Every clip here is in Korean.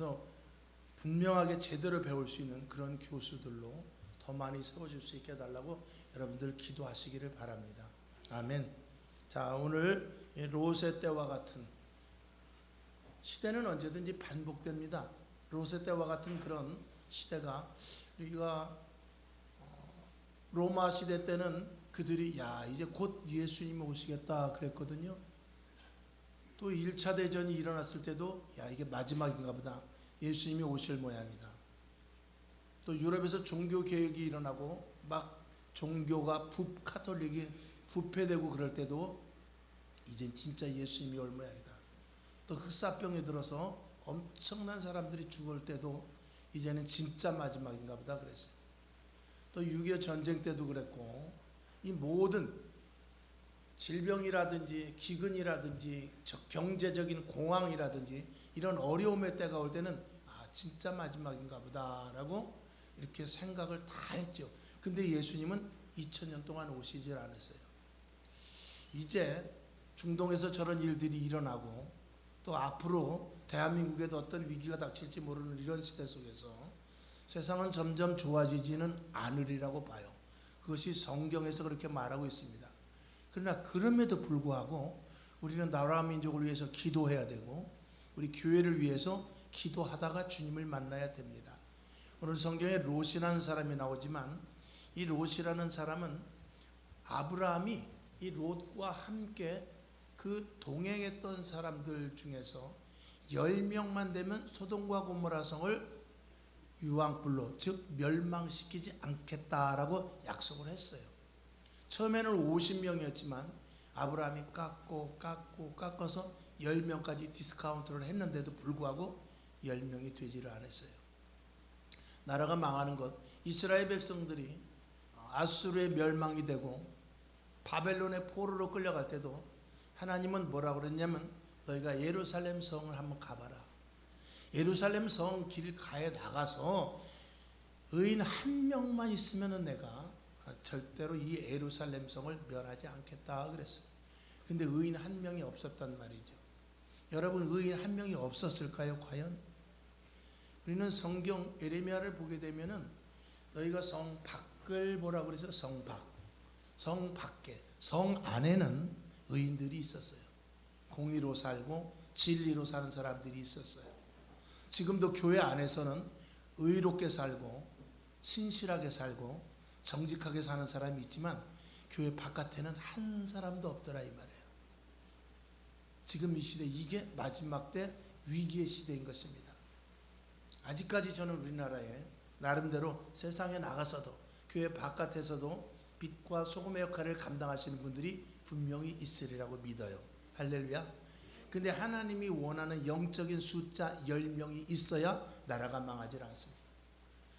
그래서 분명하게 제대로 배울 수 있는 그런 교수들로 더 많이 세워줄 수 있게 해달라고 여러분들 기도하시기를 바랍니다. 아멘. 자, 오늘 롯의 때와 같은 시대는 언제든지 반복됩니다. 롯의 때와 같은 그런 시대가, 우리가 로마 시대 때는 그들이 이제 곧 예수님이 오시겠다 그랬거든요. 또 1차 대전이 일어났을 때도 이게 마지막인가 보다, 예수님이 오실 모양이다. 또 유럽에서 종교 개혁이 일어나고 막 종교가 카톨릭이 부패되고 그럴 때도 이젠 진짜 예수님이 올 모양이다. 또 흑사병이 들어서 엄청난 사람들이 죽을 때도 이제는 진짜 마지막인가 보다 그랬어요. 또 6.25 전쟁 때도 그랬고, 이 모든 질병이라든지 기근이라든지 경제적인 공황이라든지 이런 어려움의 때가 올 때는 진짜 마지막인가 보다라고 이렇게 생각을 다 했죠. 근데 예수님은 2000년 동안 오시질 않았어요. 이제 중동에서 저런 일들이 일어나고 또 앞으로 대한민국에도 어떤 위기가 닥칠지 모르는 이런 시대 속에서 세상은 점점 좋아지지는 않으리라고 봐요. 그것이 성경에서 그렇게 말하고 있습니다. 그러나 그럼에도 불구하고 우리는 나라 민족을 위해서 기도해야 되고 우리 교회를 위해서 기도하다가 주님을 만나야 됩니다. 오늘 성경에 롯이라는 사람이 나오지만 이 롯이라는 사람은 아브라함이 이 롯과 함께 그 동행했던 사람들 중에서 10명만 되면 소돔과 고모라 성을 유황불로, 즉 멸망시키지 않겠다라고 약속을 했어요. 처음에는 50명이었지만 아브라함이 깎아서 10명까지 디스카운트를 했는데도 불구하고 10명이 되지를 않았어요. 나라가 망하는 것, 이스라엘 백성들이 아수르의 멸망이 되고 바벨론의 포로로 끌려갈 때도 하나님은 뭐라고 그랬냐면, 너희가 예루살렘 성을 한번 가봐라. 예루살렘 성 길가에 나가서 의인 한 명만 있으면 내가 절대로 이 예루살렘 성을 멸하지 않겠다 그랬어요. 근데 의인 한 명이 없었단 말이죠. 여러분, 의인 한 명이 없었을까요 과연? 우리는 성경 예레미야를 보게 되면은 너희가 성 밖을 보라고 그래서 성 밖, 성 밖에, 성 안에는 의인들이 있었어요. 공의로 살고 진리로 사는 사람들이 있었어요. 지금도 교회 안에서는 의롭게 살고 신실하게 살고 정직하게 사는 사람이 있지만 교회 바깥에는 한 사람도 없더라 이 말이에요. 지금 이 시대, 이게 마지막 때 위기의 시대인 것입니다. 아직까지 저는 우리나라에 나름대로 세상에 나가서도 교회 바깥에서도 빛과 소금의 역할을 감당하시는 분들이 분명히 있으리라고 믿어요. 할렐루야. 근데 하나님이 원하는 영적인 숫자 10명이 있어야 나라가 망하지 않습니다.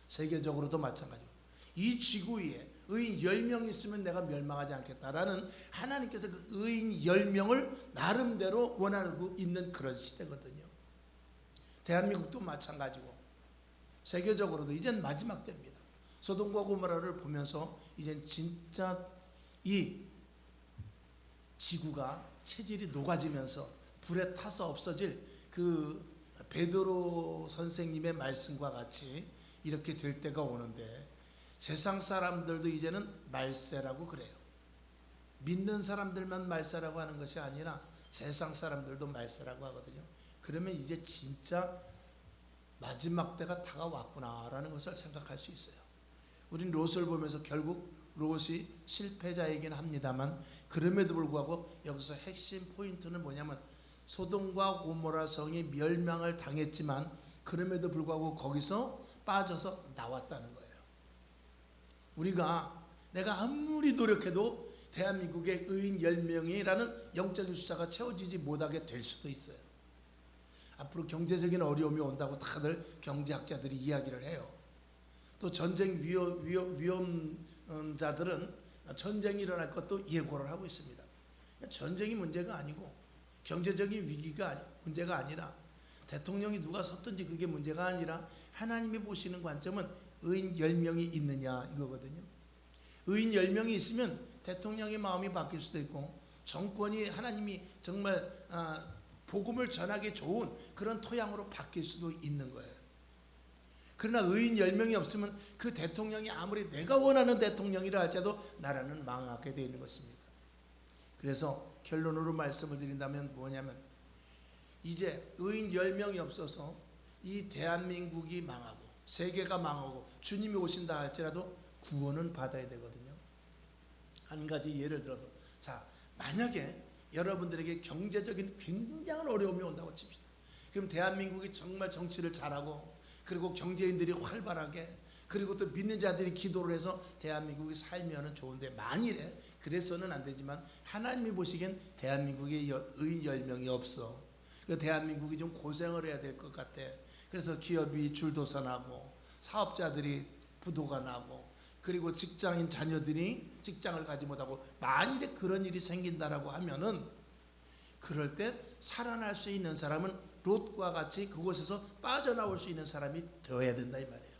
세계적으로도 마찬가지고 이 지구 위에 의인 10명 있으면 내가 멸망하지 않겠다라는 하나님께서 그 의인 10명을 나름대로 원하고 있는 그런 시대거든요. 대한민국도 마찬가지고 세계적으로도 이젠 마지막 때입니다. 소돔과 고모라를 보면서 이젠 진짜 이 지구가 체질이 녹아지면서 불에 타서 없어질 그 베드로 선생님의 말씀과 같이 이렇게 될 때가 오는데, 세상 사람들도 이제는 말세라고 그래요. 믿는 사람들만 말세라고 하는 것이 아니라 세상 사람들도 말세라고 하거든요. 그러면 이제 진짜 마지막 때가 다가왔구나라는 것을 생각할 수 있어요. 우린 롯을 보면서 결국 롯이 실패자이긴 합니다만, 그럼에도 불구하고 여기서 핵심 포인트는 뭐냐면 소돔과 고모라 성이 멸망을 당했지만 그럼에도 불구하고 거기서 빠져서 나왔다는 거예요. 우리가 내가 아무리 노력해도 대한민국의 의인 10명이라는 영적인 숫자가 채워지지 못하게 될 수도 있어요. 앞으로 경제적인 어려움이 온다고 다들 경제학자들이 이야기를 해요. 또 전쟁 위험자들은 전쟁이 일어날 것도 예고를 하고 있습니다. 전쟁이 문제가 아니고 경제적인 위기가 문제가 아니라 대통령이 누가 섰든지 그게 문제가 아니라 하나님이 보시는 관점은 의인 10명이 있느냐 이거거든요. 의인 10명이 있으면 대통령의 마음이 바뀔 수도 있고 정권이 하나님이 정말 복음을 전하기 좋은 그런 토양으로 바뀔 수도 있는 거예요. 그러나 의인 10명이 없으면 그 대통령이 아무리 내가 원하는 대통령이라 할지라도 나라는 망하게 되어 있는 것입니다. 그래서 결론으로 말씀을 드린다면 뭐냐면, 이제 의인 10명이 없어서 이 대한민국이 망하고 세계가 망하고 주님이 오신다 할지라도 구원은 받아야 되거든요. 한 가지 예를 들어서, 자, 만약에 여러분들에게 경제적인 굉장한 어려움이 온다고 칩시다. 그럼 대한민국이 정말 정치를 잘하고, 그리고 경제인들이 활발하게, 그리고 또 믿는 자들이 기도를 해서 대한민국이 살면 좋은데, 만일에 그래서는 안 되지만 하나님이 보시기엔 대한민국에 의인 10명이 없어. 대한민국이 좀 고생을 해야 될 것 같아. 그래서 기업이 줄도서 나고, 사업자들이 부도가 나고, 그리고 직장인 자녀들이 직장을 가지 못하고, 만일에 그런 일이 생긴다라고 하면은, 그럴 때 살아날 수 있는 사람은 롯과 같이 그곳에서 빠져나올 수 있는 사람이 되어야 된다 이 말이에요.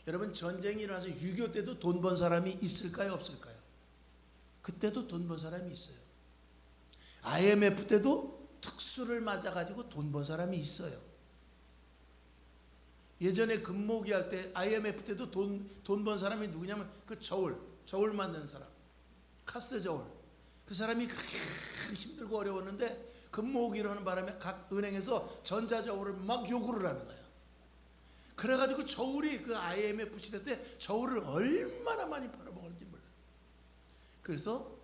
여러분, 전쟁이 일어나서 6.25 때도 돈 번 사람이 있을까요, 없을까요? 그때도 돈 번 사람이 있어요. IMF 때도 특수를 맞아가지고 돈 번 사람이 있어요. 예전에 금모기 할 때 IMF 때도 돈 번 사람이 누구냐면 그 저울 만드는 사람, 카스 저울. 그 사람이 그렇게 힘들고 어려웠는데 금모기를 하는 바람에 각 은행에서 전자저울을 막 요구를 하는 거예요. 그래가지고 저울이 그 IMF 시대 때 저울을 얼마나 많이 팔아먹었는지 몰라요. 그래서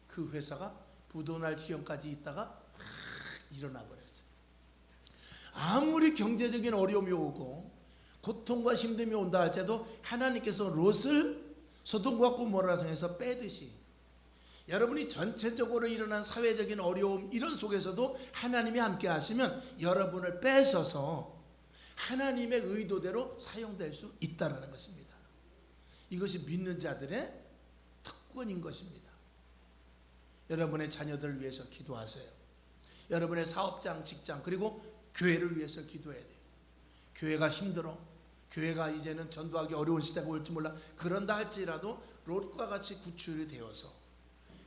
그 회사가 부도날 지경까지 있다가 일어나 버렸어요. 아무리 경제적인 어려움이 오고 고통과 힘듦이 온다 할지라도 하나님께서 롯을 소돔과 고모라 성에서 빼듯이, 여러분이 전체적으로 일어난 사회적인 어려움 이런 속에서도 하나님이 함께 하시면 여러분을 뺏어서 하나님의 의도대로 사용될 수 있다는 것입니다. 이것이 믿는 자들의 특권인 것입니다. 여러분의 자녀들을 위해서 기도하세요. 여러분의 사업장, 직장, 그리고 교회를 위해서 기도해야 돼요. 교회가 힘들어, 교회가 이제는 전도하기 어려운 시대가 올지 몰라. 그런다 할지라도 롯과 같이 구출이 되어서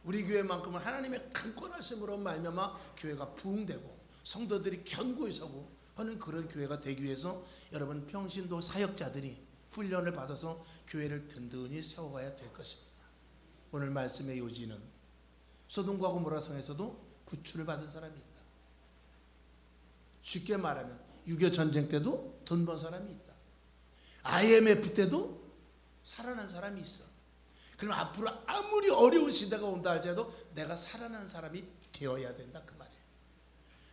우리 교회만큼은 하나님의 강권하심으로 말미암아 교회가 부흥되고 성도들이 견고히 서고 하는 그런 교회가 되기 위해서 여러분 평신도 사역자들이 훈련을 받아서 교회를 든든히 세워가야 될 것입니다. 오늘 말씀의 요지는 소돔과 고모라 성에서도 구출을 받은 사람이 있다. 쉽게 말하면 6.25 전쟁 때도 돈 번 사람이 있다. IMF 때도 살아난 사람이 있어. 그럼 앞으로 아무리 어려운 시대가 온다 할지라도 내가 살아나는 사람이 되어야 된다 그 말이에요.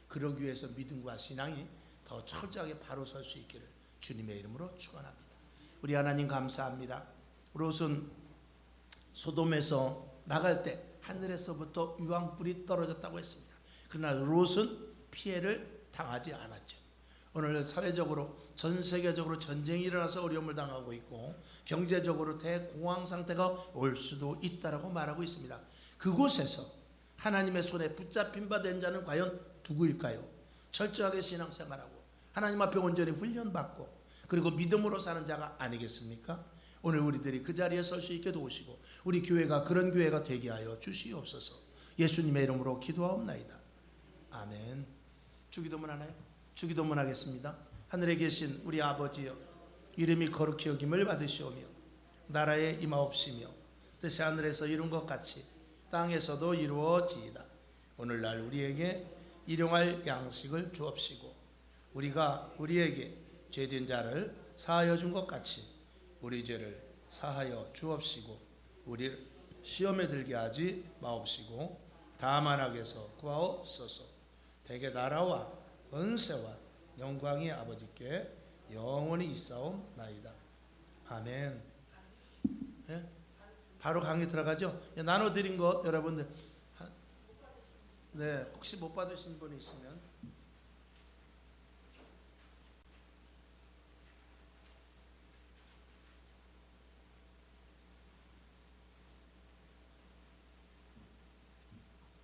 그러기 위해서 믿음과 신앙이 더 철저하게 바로 설 수 있기를 주님의 이름으로 축원합니다. 우리 하나님 감사합니다. 롯은 소돔에서 나갈 때 하늘에서부터 유황불이 떨어졌다고 했습니다. 그러나 롯은 피해를 당하지 않았죠. 오늘 사회적으로 전 세계적으로 전쟁이 일어나서 어려움을 당하고 있고 경제적으로 대공황 상태가 올 수도 있다라고 말하고 있습니다. 그곳에서 하나님의 손에 붙잡힌 바 된 자는 과연 누구일까요? 철저하게 신앙생활하고 하나님 앞에 온전히 훈련받고 그리고 믿음으로 사는 자가 아니겠습니까? 오늘 우리들이 그 자리에 설 수 있게 도우시고 우리 교회가 그런 교회가 되게 하여 주시옵소서. 예수님의 이름으로 기도하옵나이다. 아멘. 주기도문 하나요? 주기도문 하겠습니다. 하늘에 계신 우리 아버지여, 이름이 거룩히 여김을 받으시오며 나라에 임하옵시며 뜻이 하늘에서 이룬 것 같이 땅에서도 이루어지이다. 오늘날 우리에게 일용할 양식을 주옵시고 우리가 우리에게 죄진 자를 사하여 준 것 같이 우리 죄를 사하여 주옵시고 우리를 시험에 들게 하지 마옵시고 다만 악에서 구하옵소서. 대개 나라와 은세와 영광이 아버지께 영원히 있사옵나이다. 아멘. 네? 바로 강의 들어가죠. 나눠드린 거 여러분들 네, 혹시 못 받으신 분이 있으면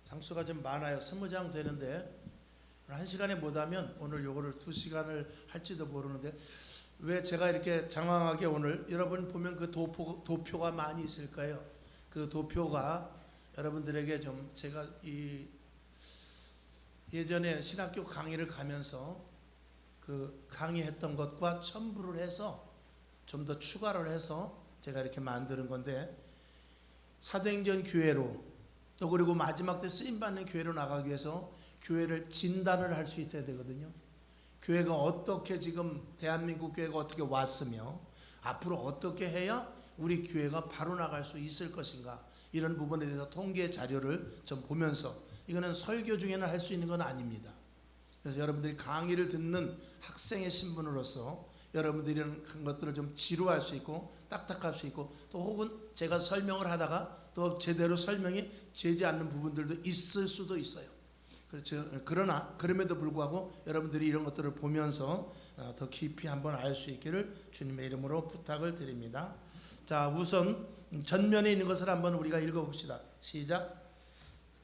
장수가 좀 많아요. 20장 되는데 1시간에 못하면 오늘 요거를 2시간을 할지도 모르는데 왜 제가 이렇게 장황하게 오늘 여러분 보면 그 도표가 많이 있을 거예요. 그 도표가 여러분들에게 좀 제가 이 예전에 신학교 강의를 가면서 그 강의했던 것과 첨부를 해서 좀 더 추가를 해서 제가 이렇게 만드는 건데, 사도행전 교회로 또 그리고 마지막 때 쓰임받는 교회로 나가기 위해서 교회를 진단을 할 수 있어야 되거든요. 교회가 어떻게 지금 대한민국 교회가 어떻게 왔으며 앞으로 어떻게 해야 우리 교회가 바로 나갈 수 있을 것인가, 이런 부분에 대해서 통계 자료를 좀 보면서, 이거는 설교 중에는 할 수 있는 건 아닙니다. 그래서 여러분들이 강의를 듣는 학생의 신분으로서 여러분들이 이런 것들을 좀 지루할 수 있고 딱딱할 수 있고, 또 혹은 제가 설명을 하다가 또 제대로 설명이 되지 않는 부분들도 있을 수도 있어요. 그렇죠. 그러나 그럼에도 불구하고 여러분들이 이런 것들을 보면서 더 깊이 한번 알 수 있기를 주님의 이름으로 부탁을 드립니다. 자, 우선 전면에 있는 것을 한번 우리가 읽어봅시다. 시작.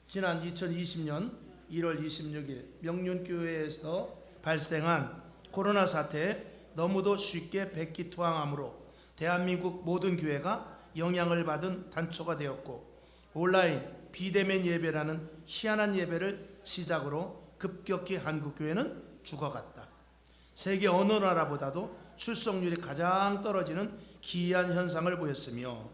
지난 2020년 1월 26일 명륜교회에서 발생한 코로나 사태에 너무도 쉽게 백기투항함으로 대한민국 모든 교회가 영향을 받은 단초가 되었고, 온라인 비대면 예배라는 희한한 예배를 시작으로 급격히 한국교회는 죽어갔다. 세계 어느 나라보다도 출석률이 가장 떨어지는 기이한 현상을 보였으며,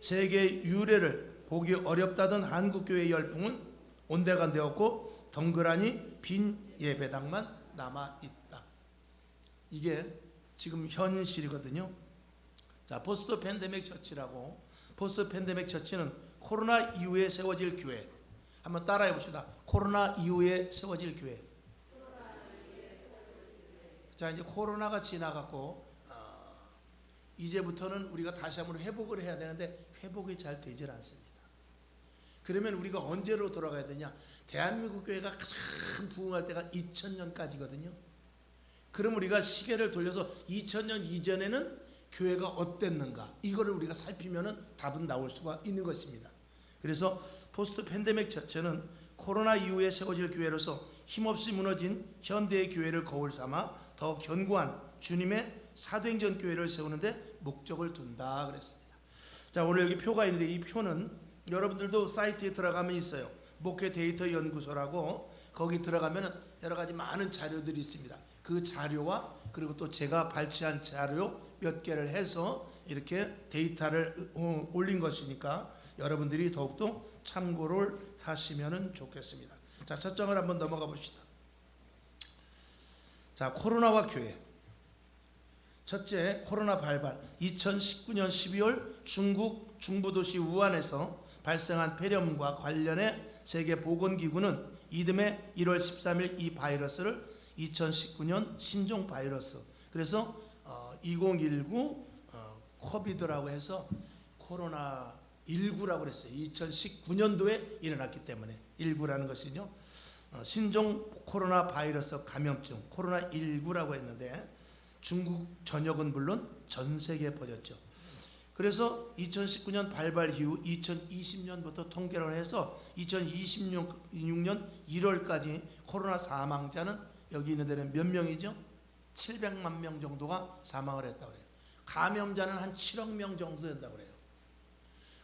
세계 유례를 보기 어렵다던 한국교회의 열풍은 온데간데없고 덩그러니 빈 예배당만 남아있다. 이게 지금 현실이거든요. 자, 포스트 팬데믹 처치라고, 포스트 팬데믹 처치는 코로나 이후에 세워질 교회. 한번 따라해 봅시다. 코로나 이후에 세워질 교회. 자, 이제 코로나가 지나갔고 이제부터는 우리가 다시 한번 회복을 해야 되는데 회복이 잘 되질 않습니다. 그러면 우리가 언제로 돌아가야 되냐? 대한민국 교회가 가장 부흥할 때가 2000년까지거든요. 그럼 우리가 시계를 돌려서 2000년 이전에는 교회가 어땠는가, 이거를 우리가 살피면은 답은 나올 수가 있는 것입니다. 그래서 포스트 팬데믹 자체는 코로나 이후에 세워질 교회로서 힘없이 무너진 현대의 교회를 거울 삼아 더 견고한 주님의 사도행전 교회를 세우는데 목적을 둔다 그랬습니다. 자, 오늘 여기 표가 있는데 이 표는 여러분들도 사이트에 들어가면 있어요. 목회 데이터 연구소라고, 거기 들어가면 여러 가지 많은 자료들이 있습니다. 그 자료와 그리고 또 제가 발췌한 자료 몇 개를 해서 이렇게 데이터를 올린 것이니까 여러분들이 더욱더 참고를 하시면 좋겠습니다. 자, 첫 장을 한번 넘어가 봅시다. 자, 코로나와 교회. 첫째, 코로나 발발. 2019년 12월 중국 중부도시 우한에서 발생한 폐렴과 관련해 세계보건기구는 이듬해 1월 13일 이 바이러스를 2019년 신종 바이러스, 그래서 2019 코비드라고 해서 코로나 19라고 그랬어요. 2019년도에 일어났기 때문에 19라는 것이죠. 신종 코로나 바이러스 감염증 코로나 19라고 했는데 중국 전역은 물론 전 세계에 퍼졌죠. 그래서 2019년 발발 이후 2020년부터 통계를 해서 2026년 1월까지 코로나 사망자는 여기 있는 데는 몇 명이죠? 700만 명 정도가 사망을 했다고 그래요. 감염자는 한 7억 명 정도 된다고 그래요.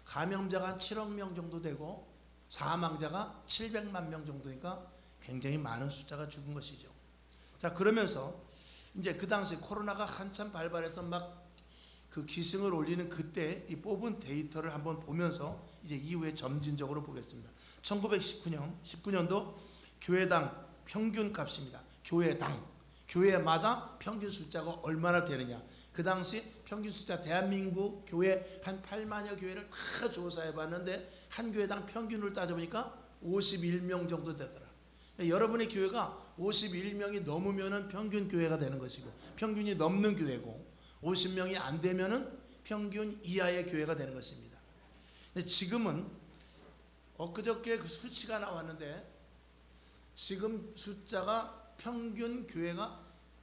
감염자가 한 7억 명 정도 되고 사망자가 700만 명 정도니까 굉장히 많은 숫자가 죽은 것이죠. 자, 그러면서 이제 그 당시 코로나가 한참 발발해서 막 그 기승을 올리는 그때 이 뽑은 데이터를 한번 보면서 이제 이후에 점진적으로 보겠습니다. 1919년도 교회당 평균 값입니다. 교회마다 평균 숫자가 얼마나 되느냐. 그 당시 평균 숫자, 대한민국 교회 한 8만여 교회를 다 조사해 봤는데 한 교회당 평균을 따져보니까 51명 정도 되더라. 여러분의 교회가 51명이 넘으면은 평균 교회가 되는 것이고, 평균이 넘는 교회고 50명이 안 되면은 평균 이하의 교회가 되는 것입니다. 근데 지금은 엊그저께 그 수치가 나왔는데 지금 숫자가 평균 교회가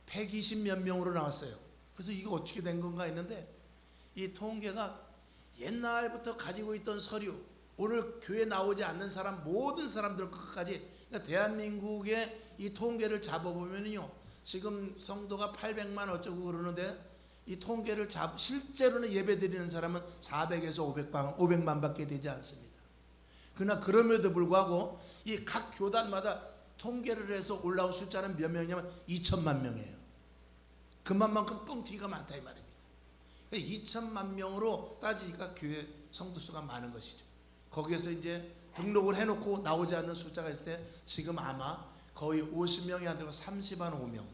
120몇 명으로 나왔어요. 그래서 이거 어떻게 된 건가 했는데 이 통계가 옛날부터 가지고 있던 서류, 오늘 교회 나오지 않는 사람 모든 사람들 끝까지, 그러니까 대한민국의 이 통계를 잡아보면요, 지금 성도가 800만 어쩌고 그러는데 이 통계를 실제로는 예배드리는 사람은 400에서 500만 밖에 되지 않습니다. 그러나 그럼에도 불구하고 이 각 교단마다 통계를 해서 올라온 숫자는 몇 명이냐면 2천만 명이에요. 그만큼 뻥튀기가 많다 이 말입니다. 2천만 명으로 따지니까 교회 성도 수가 많은 것이죠. 거기에서 이제 등록을 해놓고 나오지 않는 숫자가 있을 때 지금 아마 거의 50명이 안 되고 35명,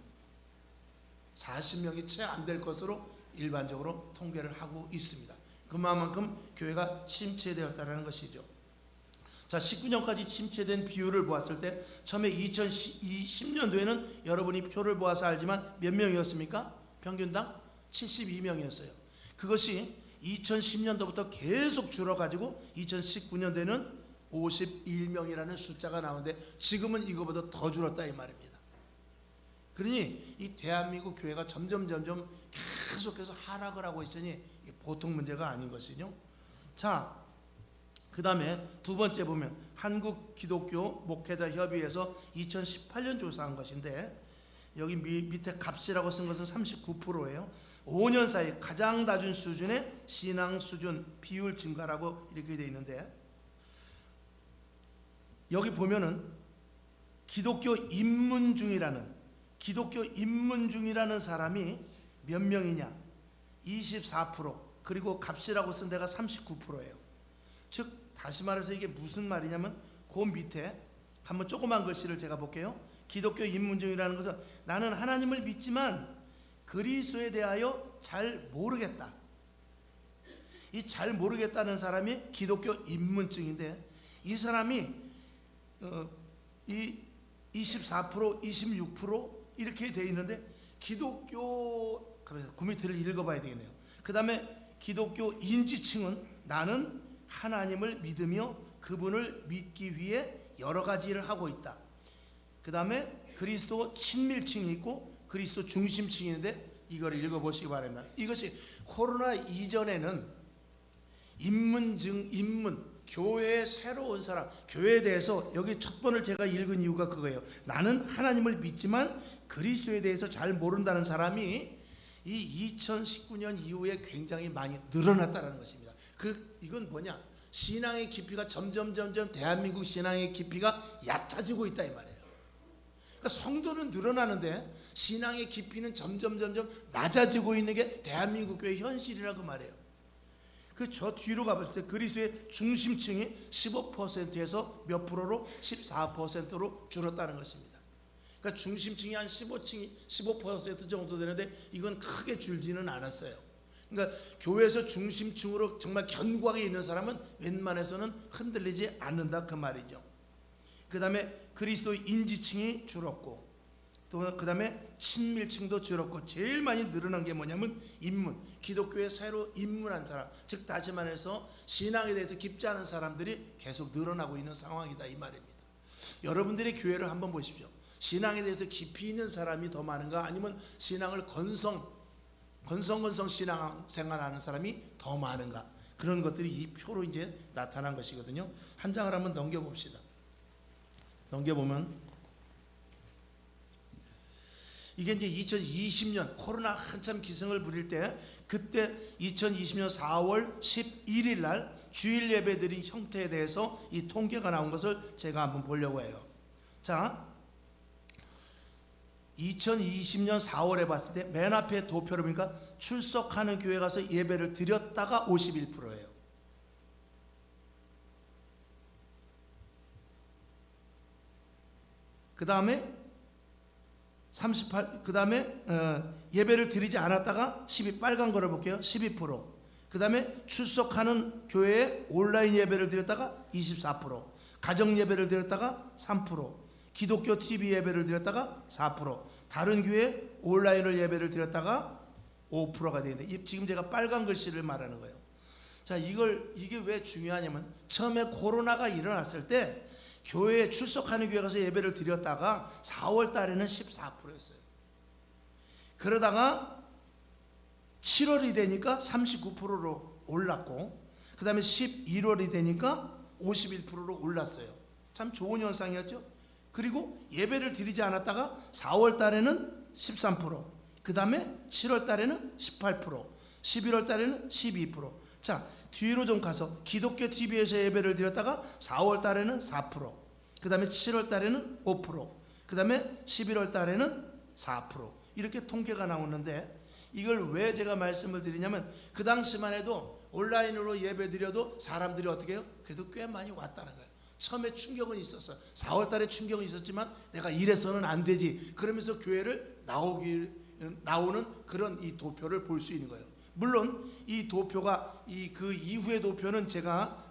40명이 채 안 될 것으로 일반적으로 통계를 하고 있습니다. 그만큼 교회가 침체되었다는 것이죠. 자, 19년까지 침체된 비율을 보았을 때 처음에 2010년도에는 여러분이 표를 보아서 알지만 몇 명이었습니까? 평균당 72명이었어요. 그것이 2010년도부터 계속 줄어가지고 2019년도에는 51명이라는 숫자가 나오는데 지금은 이거보다 더 줄었다 이 말입니다. 그러니 이 대한민국 교회가 점점 계속해서 하락을 하고 있으니 이게 보통 문제가 아닌 것이죠. 자, 그 다음에 두 번째 보면 한국기독교 목회자협의회에서 2018년 조사한 것인데 여기 밑에 값이라고 쓴 것은 39%예요. 5년 사이 가장 낮은 수준의 신앙 수준 비율 증가라고 이렇게 되어 있는데 여기 보면은 기독교 입문 중이라는 사람이 몇 명이냐? 24%. 그리고 값이라고 쓴 데가 39%예요. 즉 다시 말해서 이게 무슨 말이냐면 그 밑에 한번 조그만 글씨를 제가 볼게요. 기독교 입문 중이라는 것은 나는 하나님을 믿지만 그리스도에 대하여 잘 모르겠다. 이 잘 모르겠다는 사람이 기독교 입문증인데 이 사람이 이 24%, 26% 이렇게 되어 있는데 기독교 그 밑을 읽어봐야 되겠네요. 그 다음에 기독교 인지층은 나는 하나님을 믿으며 그분을 믿기 위해 여러 가지 일을 하고 있다. 그 다음에 그리스도 친밀층이 있고 그리스도 중심층이 있는데 이걸 읽어보시기 바랍니다. 이것이 코로나 이전에는 입문 교회에 새로 온 사람, 교회에 대해서 여기 첫 번을 제가 읽은 이유가 그거예요. 나는 하나님을 믿지만 그리스도에 대해서 잘 모른다는 사람이 이 2019년 이후에 굉장히 많이 늘어났다는 것입니다. 이건 뭐냐? 신앙의 깊이가 점점 대한민국 신앙의 깊이가 얕아지고 있다 이 말이에요. 그러니까 성도는 늘어나는데 신앙의 깊이는 점점 낮아지고 있는 게 대한민국 교회의 현실이라고 말해요. 저 뒤로 가봤을 때 그리스도의 중심층이 15%에서 몇 프로로 14%로 줄었다는 것입니다. 그러니까 중심층이 한 15% 정도 되는데 이건 크게 줄지는 않았어요. 그러니까 교회에서 중심층으로 정말 견고하게 있는 사람은 웬만해서는 흔들리지 않는다 그 말이죠. 그 다음에 그리스도 인지층이 줄었고 또 그 다음에 친밀층도 줄었고 제일 많이 늘어난 게 뭐냐면 입문, 기독교에 새로 입문한 사람, 즉 다시 말해서 신앙에 대해서 깊지 않은 사람들이 계속 늘어나고 있는 상황이다 이 말입니다. 여러분들의 교회를 한번 보십시오. 신앙에 대해서 깊이 있는 사람이 더 많은가 아니면 신앙을 건성 신앙 생활하는 사람이 더 많은가, 그런 것들이 이 표로 이제 나타난 것이거든요. 한 장을 한번 넘겨봅시다. 넘겨보면 이게 이제 2020년 코로나 한참 기승을 부릴 때 그때 2020년 4월 11일 날 주일 예배드린 형태에 대해서 이 통계가 나온 것을 제가 한번 보려고 해요. 자, 2020년 4월에 봤을 때 맨 앞에 도표를 보니까 출석하는 교회 가서 예배를 드렸다가 51%예요. 그 다음에 38, 그 다음에 예배를 드리지 않았다가 빨간 거를 볼게요. 12%. 그 다음에 출석하는 교회에 온라인 예배를 드렸다가 24%, 가정 예배를 드렸다가 3%, 기독교 TV 예배를 드렸다가 4%, 다른 교회 온라인을 예배를 드렸다가 5%가 되는데 지금 제가 빨간 글씨를 말하는 거예요. 자, 이게 왜 중요하냐면 처음에 코로나가 일어났을 때 교회에 출석하는 교회 가서 예배를 드렸다가 4월 달에는 14%였어요. 그러다가 7월이 되니까 39%로 올랐고 그 다음에 11월이 되니까 51%로 올랐어요. 참 좋은 현상이었죠. 그리고 예배를 드리지 않았다가 4월 달에는 13%, 그 다음에 7월 달에는 18%, 11월 달에는 12%. 자, 뒤로 좀 가서 기독교 TV에서 예배를 드렸다가 4월 달에는 4%, 그 다음에 7월 달에는 5%, 그 다음에 11월 달에는 4%, 이렇게 통계가 나오는데, 이걸 왜 제가 말씀을 드리냐면, 그 당시만 해도 온라인으로 예배 드려도 사람들이 어떻게 해요? 그래도 꽤 많이 왔다는 거예요. 처음에 충격은 있었어요. 4월 달에 충격은 있었지만 내가 이래서는 안 되지, 그러면서 교회를 나오는 그런 이 도표를 볼 수 있는 거예요. 물론 이 도표가 그 이후의 도표는 제가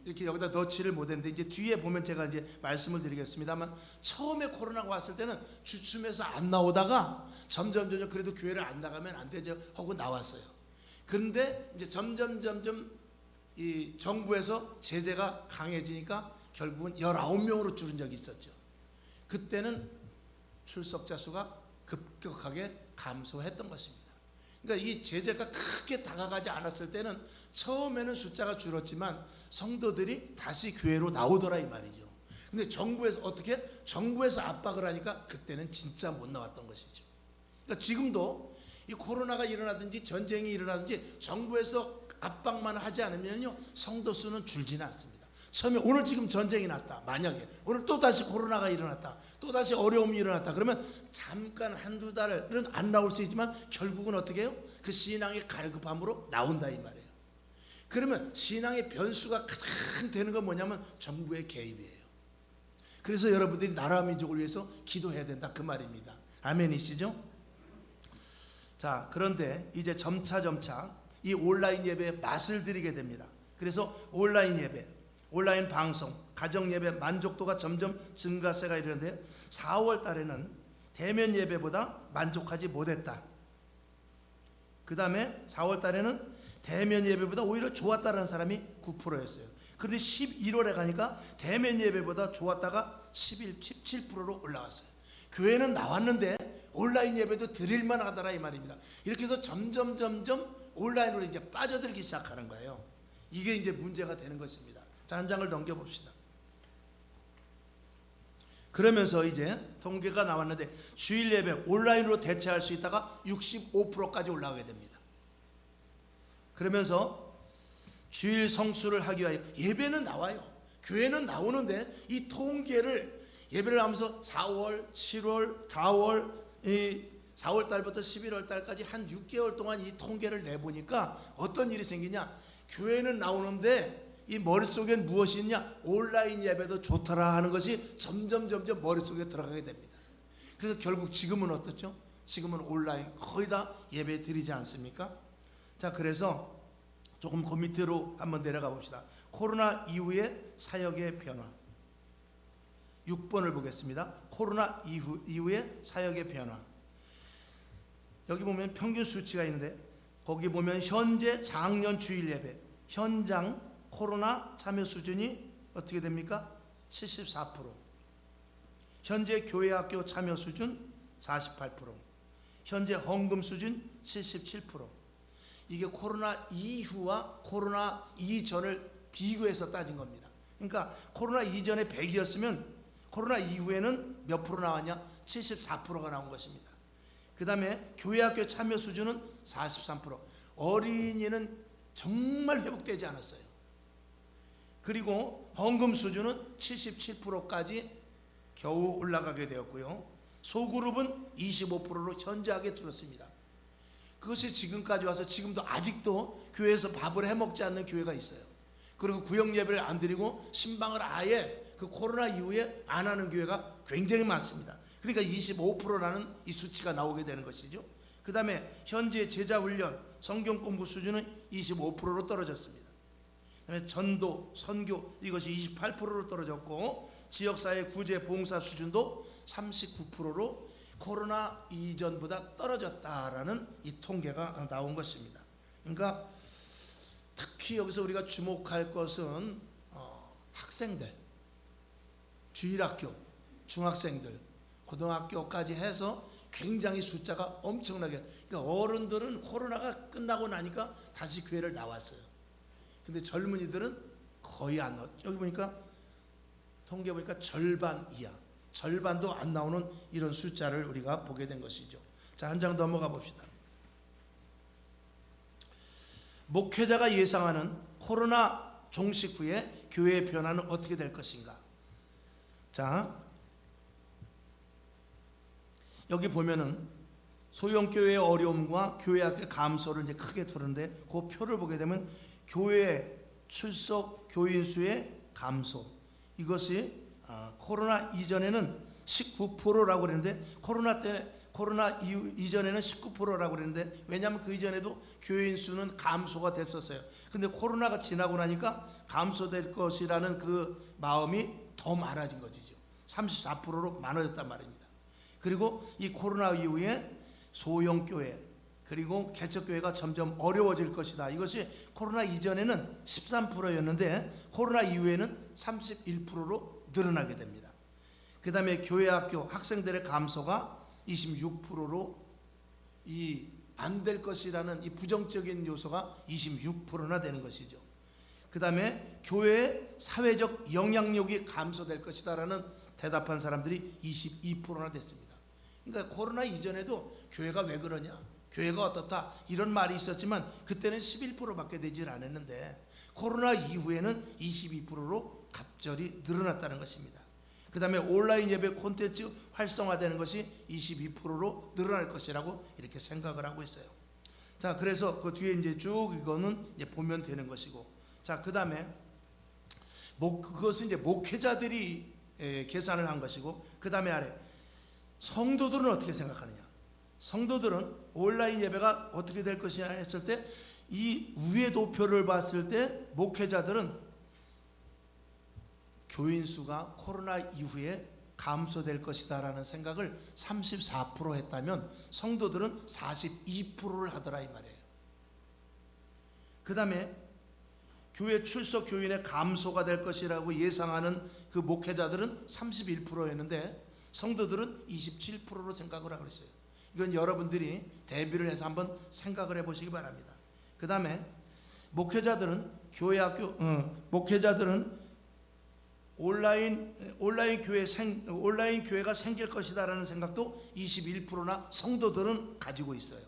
이렇게 여기다 넣지를 못했는데, 이제 뒤에 보면 제가 이제 말씀을 드리겠습니다만, 처음에 코로나가 왔을 때는 주춤해서 안 나오다가 점점 그래도 교회를 안 나가면 안 되죠 하고 나왔어요. 그런데 이제 점점 이 정부에서 제재가 강해지니까 결국은 19명으로 줄은 적이 있었죠. 그때는 출석자 수가 급격하게 감소했던 것입니다. 그러니까 이 제재가 크게 다가가지 않았을 때는 처음에는 숫자가 줄었지만 성도들이 다시 교회로 나오더라 이 말이죠. 근데 정부에서 압박을 하니까 그때는 진짜 못 나왔던 것이죠. 그러니까 지금도 이 코로나가 일어나든지 전쟁이 일어나든지 정부에서 압박만 하지 않으면요, 성도 수는 줄지는 않습니다. 처음에 오늘 지금 전쟁이 났다, 만약에 오늘 또 다시 코로나가 일어났다, 또 다시 어려움이 일어났다, 그러면 잠깐 한두 달은 안 나올 수 있지만 결국은 어떻게 해요? 그 신앙의 갈급함으로 나온다 이 말이에요. 그러면 신앙의 변수가 가장 되는 건 뭐냐면 정부의 개입이에요. 그래서 여러분들이 나라와 민족을 위해서 기도해야 된다 그 말입니다. 아멘이시죠? 자, 그런데 이제 점차 이 온라인 예배의 맛을 들이게 됩니다. 그래서 온라인 예배, 온라인 방송, 가정 예배 만족도가 점점 증가세가 이르는데, 4월 달에는 대면 예배보다 만족하지 못했다. 그 다음에 4월 달에는 대면 예배보다 오히려 좋았다는 사람이 9%였어요. 그런데 11월에 가니까 대면 예배보다 좋았다가 17%로 올라갔어요. 교회는 나왔는데 온라인 예배도 드릴만 하더라 이 말입니다. 이렇게 해서 점점 온라인으로 이제 빠져들기 시작하는 거예요. 이게 이제 문제가 되는 것입니다. 자, 한 장을 넘겨봅시다. 그러면서 이제 통계가 나왔는데, 주일 예배 온라인으로 대체할 수 있다가 65%까지 올라가게 됩니다. 그러면서 주일 성수를 하기 위하여 예배는 나와요. 교회는 나오는데 이 통계를 예배를 하면서 4월, 7월, 4월 달부터 11월 달까지 한 6개월 동안 이 통계를 내보니까 어떤 일이 생기냐, 교회는 나오는데 이 머릿속엔 무엇이 있냐, 온라인 예배도 좋더라 하는 것이 점점 머릿속에 들어가게 됩니다. 그래서 결국 지금은 어떻죠? 지금은 온라인 거의 다 예배 드리지 않습니까? 자, 그래서 조금 그 밑으로 한번 내려가 봅시다. 코로나 이후의 사역의 변화, 6번을 보겠습니다. 코로나 이후의 사역의 변화. 여기 보면 평균 수치가 있는데, 거기 보면 현재 작년 주일 예배 현장 코로나 참여 수준이 어떻게 됩니까? 74%. 현재 교회 학교 참여 수준 48%. 현재 헌금 수준 77%. 이게 코로나 이후와 코로나 이전을 비교해서 따진 겁니다. 그러니까 코로나 이전에 100이었으면 코로나 이후에는 몇 프로 나왔냐? 74%가 나온 것입니다. 그 다음에 교회학교 참여 수준은 43%. 어린이는 정말 회복되지 않았어요. 그리고 헌금 수준은 77%까지 겨우 올라가게 되었고요. 소그룹은 25%로 현저하게 줄었습니다. 그것이 지금까지 와서 지금도 아직도 교회에서 밥을 해먹지 않는 교회가 있어요. 그리고 구역 예배를 안 드리고 신방을 아예 그 코로나 이후에 안 하는 교회가 굉장히 많습니다. 그러니까 25%라는 이 수치가 나오게 되는 것이죠. 그 다음에 현재 제자훈련, 성경 공부 수준은 25%로 떨어졌습니다. 그 다음에 전도, 선교 이것이 28%로 떨어졌고, 지역사회 구제 봉사 수준도 39%로 코로나 이전보다 떨어졌다라는 이 통계가 나온 것입니다. 그러니까 특히 여기서 우리가 주목할 것은 학생들, 주일학교, 중학생들, 고등학교까지 해서 굉장히 숫자가 엄청나게, 그러니까 어른들은 코로나가 끝나고 나니까 다시 교회를 나왔어요. 근데 젊은이들은 거의 안 나왔죠. 여기 보니까 통계 보니까 절반 이하, 절반도 안 나오는 이런 숫자를 우리가 보게 된 것이죠. 자, 한 장 넘어가 봅시다. 목회자가 예상하는 코로나 종식 후에 교회의 변화는 어떻게 될 것인가? 자, 여기 보면은 소형교회의 어려움과 교회 학교 감소를 이제 크게 두는데, 그 표를 보게 되면 교회 출석 교인 수의 감소, 이것이 코로나 이전에는 19%라고 그랬는데 코로나 이전에는 19%라고 그랬는데, 왜냐하면 그 이전에도 교인 수는 감소가 됐었어요. 근데 코로나가 지나고 나니까 감소될 것이라는 그 마음이 더 많아진 것이죠. 34%로 많아졌단 말입니다. 그리고 이 코로나 이후에 소형교회 그리고 개척교회가 점점 어려워질 것이다. 이것이 코로나 이전에는 13%였는데 코로나 이후에는 31%로 늘어나게 됩니다. 그 다음에 교회 학교 학생들의 감소가 26%로 이 안 될 것이라는 이 부정적인 요소가 26%나 되는 것이죠. 그 다음에 교회의 사회적 영향력이 감소될 것이다라는 대답한 사람들이 22%나 됐습니다. 그러니까 코로나 이전에도 교회가 왜 그러냐, 교회가 어떻다 이런 말이 있었지만 그때는 11%밖에 되질 않았는데 코로나 이후에는 22%로 갑절이 늘어났다는 것입니다. 그 다음에 온라인 예배 콘텐츠 활성화되는 것이 22%로 늘어날 것이라고 이렇게 생각을 하고 있어요. 자, 그래서 그 뒤에 이제 쭉 이거는 이제 보면 되는 것이고, 자, 그 다음에 그것은 이제 목회자들이 계산을 한 것이고, 그 다음에 아래 성도들은 어떻게 생각하느냐. 성도들은 온라인 예배가 어떻게 될 것이냐 했을 때, 이 위의 도표를 봤을 때 목회자들은 교인 수가 코로나 이후에 감소될 것이다 라는 생각을 34% 했다면 성도들은 42%를 하더라 이 말이에요. 그 다음에 교회 출석 교인의 감소가 될 것이라고 예상하는 그 목회자들은 31%였는데 성도들은 27%로 생각을 하고 있어요. 이건 여러분들이 대비를 해서 한번 생각을 해보시기 바랍니다. 그 다음에 목회자들은 목회자들은 온라인 교회가 생길 것이다라는 생각도 21%나 성도들은 가지고 있어요.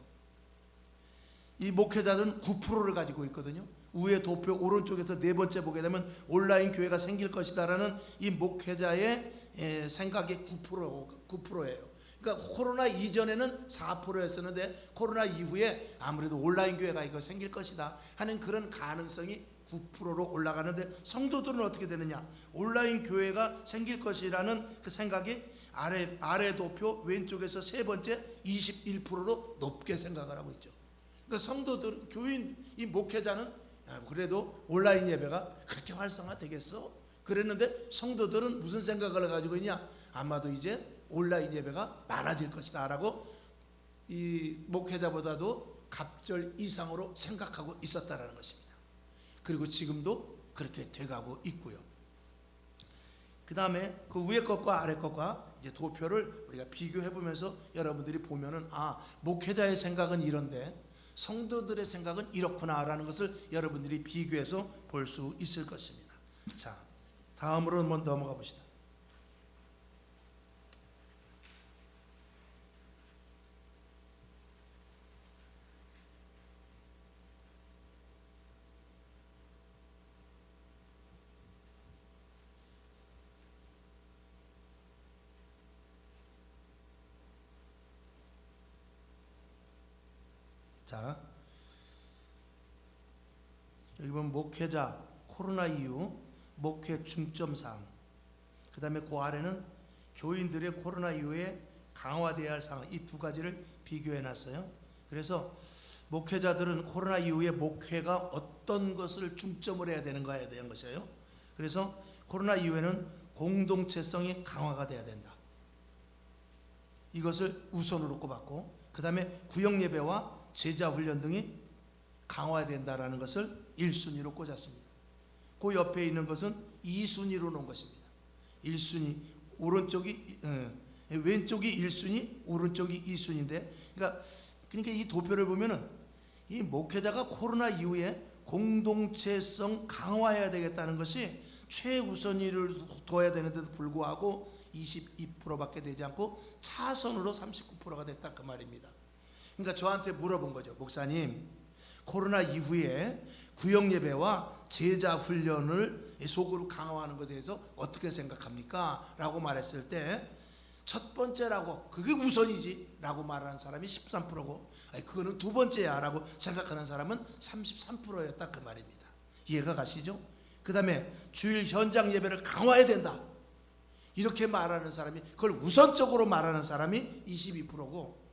이 목회자들은 9%를 가지고 있거든요. 위에 도표 오른쪽에서 네 번째 보게 되면 온라인 교회가 생길 것이다라는 이 목회자의 생각이 9%예요. 그러니까 코로나 이전에는 4%였었는데 코로나 이후에 아무래도 온라인 교회가 이거 생길 것이다 하는 그런 가능성이 9%로 올라가는데, 성도들은 어떻게 되느냐. 온라인 교회가 생길 것이라는 그 생각이 아래 도표 왼쪽에서 세 번째 21%로 높게 생각을 하고 있죠. 그러니까 성도들, 교인, 이 목회자는 그래도 온라인 예배가 그렇게 활성화되겠어? 그랬는데 성도들은 무슨 생각을 가지고 있냐. 아마도 이제 온라인 예배가 많아질 것이다 라고 이 목회자보다도 갑절 이상으로 생각하고 있었다라는 것입니다. 그리고 지금도 그렇게 돼가고 있고요. 그 다음에 그 위에 것과 아래 것과 이제 도표를 우리가 비교해 보면서 여러분들이 보면은 목회자의 생각은 이런데 성도들의 생각은 이렇구나라는 것을 여러분들이 비교해서 볼 수 있을 것입니다. 자, 다음으로 한번 넘어가 봅시다. 자, 여기 보면 목회자 코로나 이후 목회 중점사항, 그 다음에 그 아래는 교인들의 코로나 이후에 강화되어야 할 사항, 이 두 가지를 비교해 놨어요. 그래서 목회자들은 코로나 이후에 목회가 어떤 것을 중점을 해야 되는가에 대한 것이에요. 그래서 코로나 이후에는 공동체성이 강화가 돼야 된다. 이것을 우선으로 꼽았고, 그 다음에 구역예배와 제자훈련 등이 강화된다라는 것을 1순위로 꽂았습니다. 그 옆에 있는 것은 2순위로 놓은 것입니다. 1순위, 왼쪽이 1순위, 오른쪽이 2순위인데, 그러니까 이 도표를 보면은 이 목회자가 코로나 이후에 공동체성 강화해야 되겠다는 것이 최우선위를 둬야 되는데도 불구하고 22%밖에 되지 않고 차선으로 39%가 됐다 그 말입니다. 그러니까 저한테 물어본 거죠. 목사님, 코로나 이후에 구역 예배와 제자 훈련을 속으로 강화하는 것에 대해서 어떻게 생각합니까? 라고 말했을 때 첫 번째라고, 그게 우선이지 라고 말하는 사람이 13%고 그거는 두 번째야 라고 생각하는 사람은 33%였다 그 말입니다. 이해가 가시죠? 그 다음에 주일 현장 예배를 강화해야 된다 이렇게 말하는 사람이, 그걸 우선적으로 말하는 사람이 22%고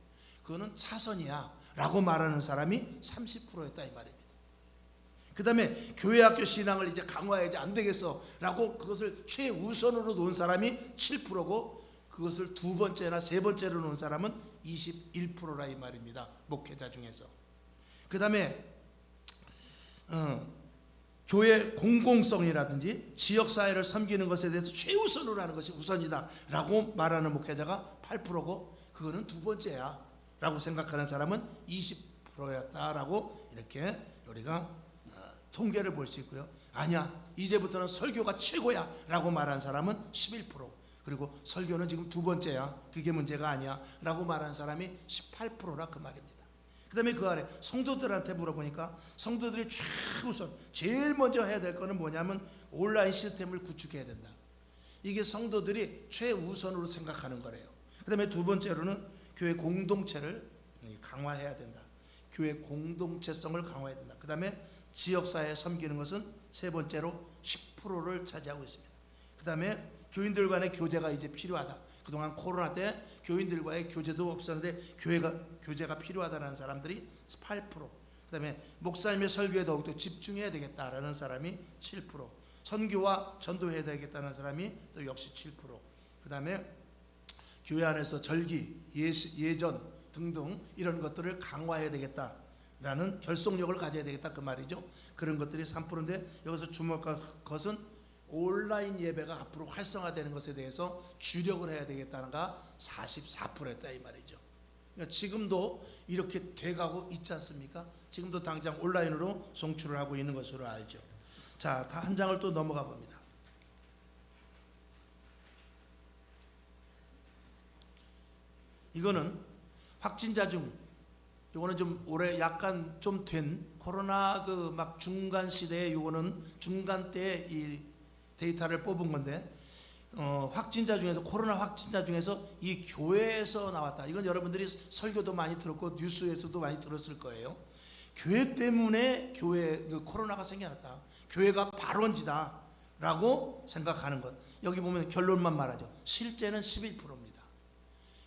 그거는 차선이야 라고 말하는 사람이 30%였다 이 말입니다. 그 다음에 교회학교 신앙을 이제 강화해야지 안 되겠어 라고 그것을 최우선으로 놓은 사람이 7%고 그것을 두 번째나 세 번째로 놓은 사람은 21%라 이 말입니다. 목회자 중에서. 그 다음에 교회 공공성이라든지 지역사회를 섬기는 것에 대해서 최우선으로 하는 것이 우선이다 라고 말하는 목회자가 8%고 그거는 두 번째야 라고 생각하는 사람은 20%였다라고 이렇게 우리가 통계를 볼 수 있고요. 아니야, 이제부터는 설교가 최고야 라고 말하는 사람은 11%, 그리고 설교는 지금 두 번째야, 그게 문제가 아니야 라고 말하는 사람이 18%라 그 말입니다. 그 다음에 그 아래 성도들한테 물어보니까 성도들이 최우선 제일 먼저 해야 될 거는 뭐냐면 온라인 시스템을 구축해야 된다. 이게 성도들이 최우선으로 생각하는 거래요. 그 다음에 두 번째로는 교회 공동체를 강화해야 된다. 교회 공동체성을 강화해야 된다. 그 다음에 지역사회에 섬기는 것은 세 번째로 10%를 차지하고 있습니다. 그 다음에 교인들 간의 교제가 이제 필요하다. 그동안 코로나 때 교인들과의 교제도 없었는데 교제가 필요하다는 사람들이 8%, 그 다음에 목사님의 설교에 더욱더 집중해야 되겠다라는 사람이 7%, 선교와 전도해야 되겠다는 사람이 또 역시 7%, 그 다음에 교회 안에서 절기, 예전 등등 이런 것들을 강화해야 되겠다라는 결속력을 가져야 되겠다 그 말이죠. 그런 것들이 3%인데 여기서 주목할 것은 온라인 예배가 앞으로 활성화되는 것에 대해서 주력을 해야 되겠다는가 44%였다 이 말이죠. 그러니까 지금도 이렇게 돼가고 있지 않습니까? 지금도 당장 온라인으로 송출을 하고 있는 것으로 알죠. 자, 다 한 장을 또 넘어가 봅니다. 이거는 확진자 중, 이거는 좀 올해 약간 좀 된 코로나 그 막 중간 시대에, 이거는 중간 때 이 데이터를 뽑은 건데 확진자 중에서, 코로나 확진자 중에서 이 교회에서 나왔다. 이건 여러분들이 설교도 많이 들었고 뉴스에서도 많이 들었을 거예요. 교회 때문에 그 코로나가 생겨났다. 교회가 발원지다 라고 생각하는 것. 여기 보면 결론만 말하죠. 실제는 11%입니다.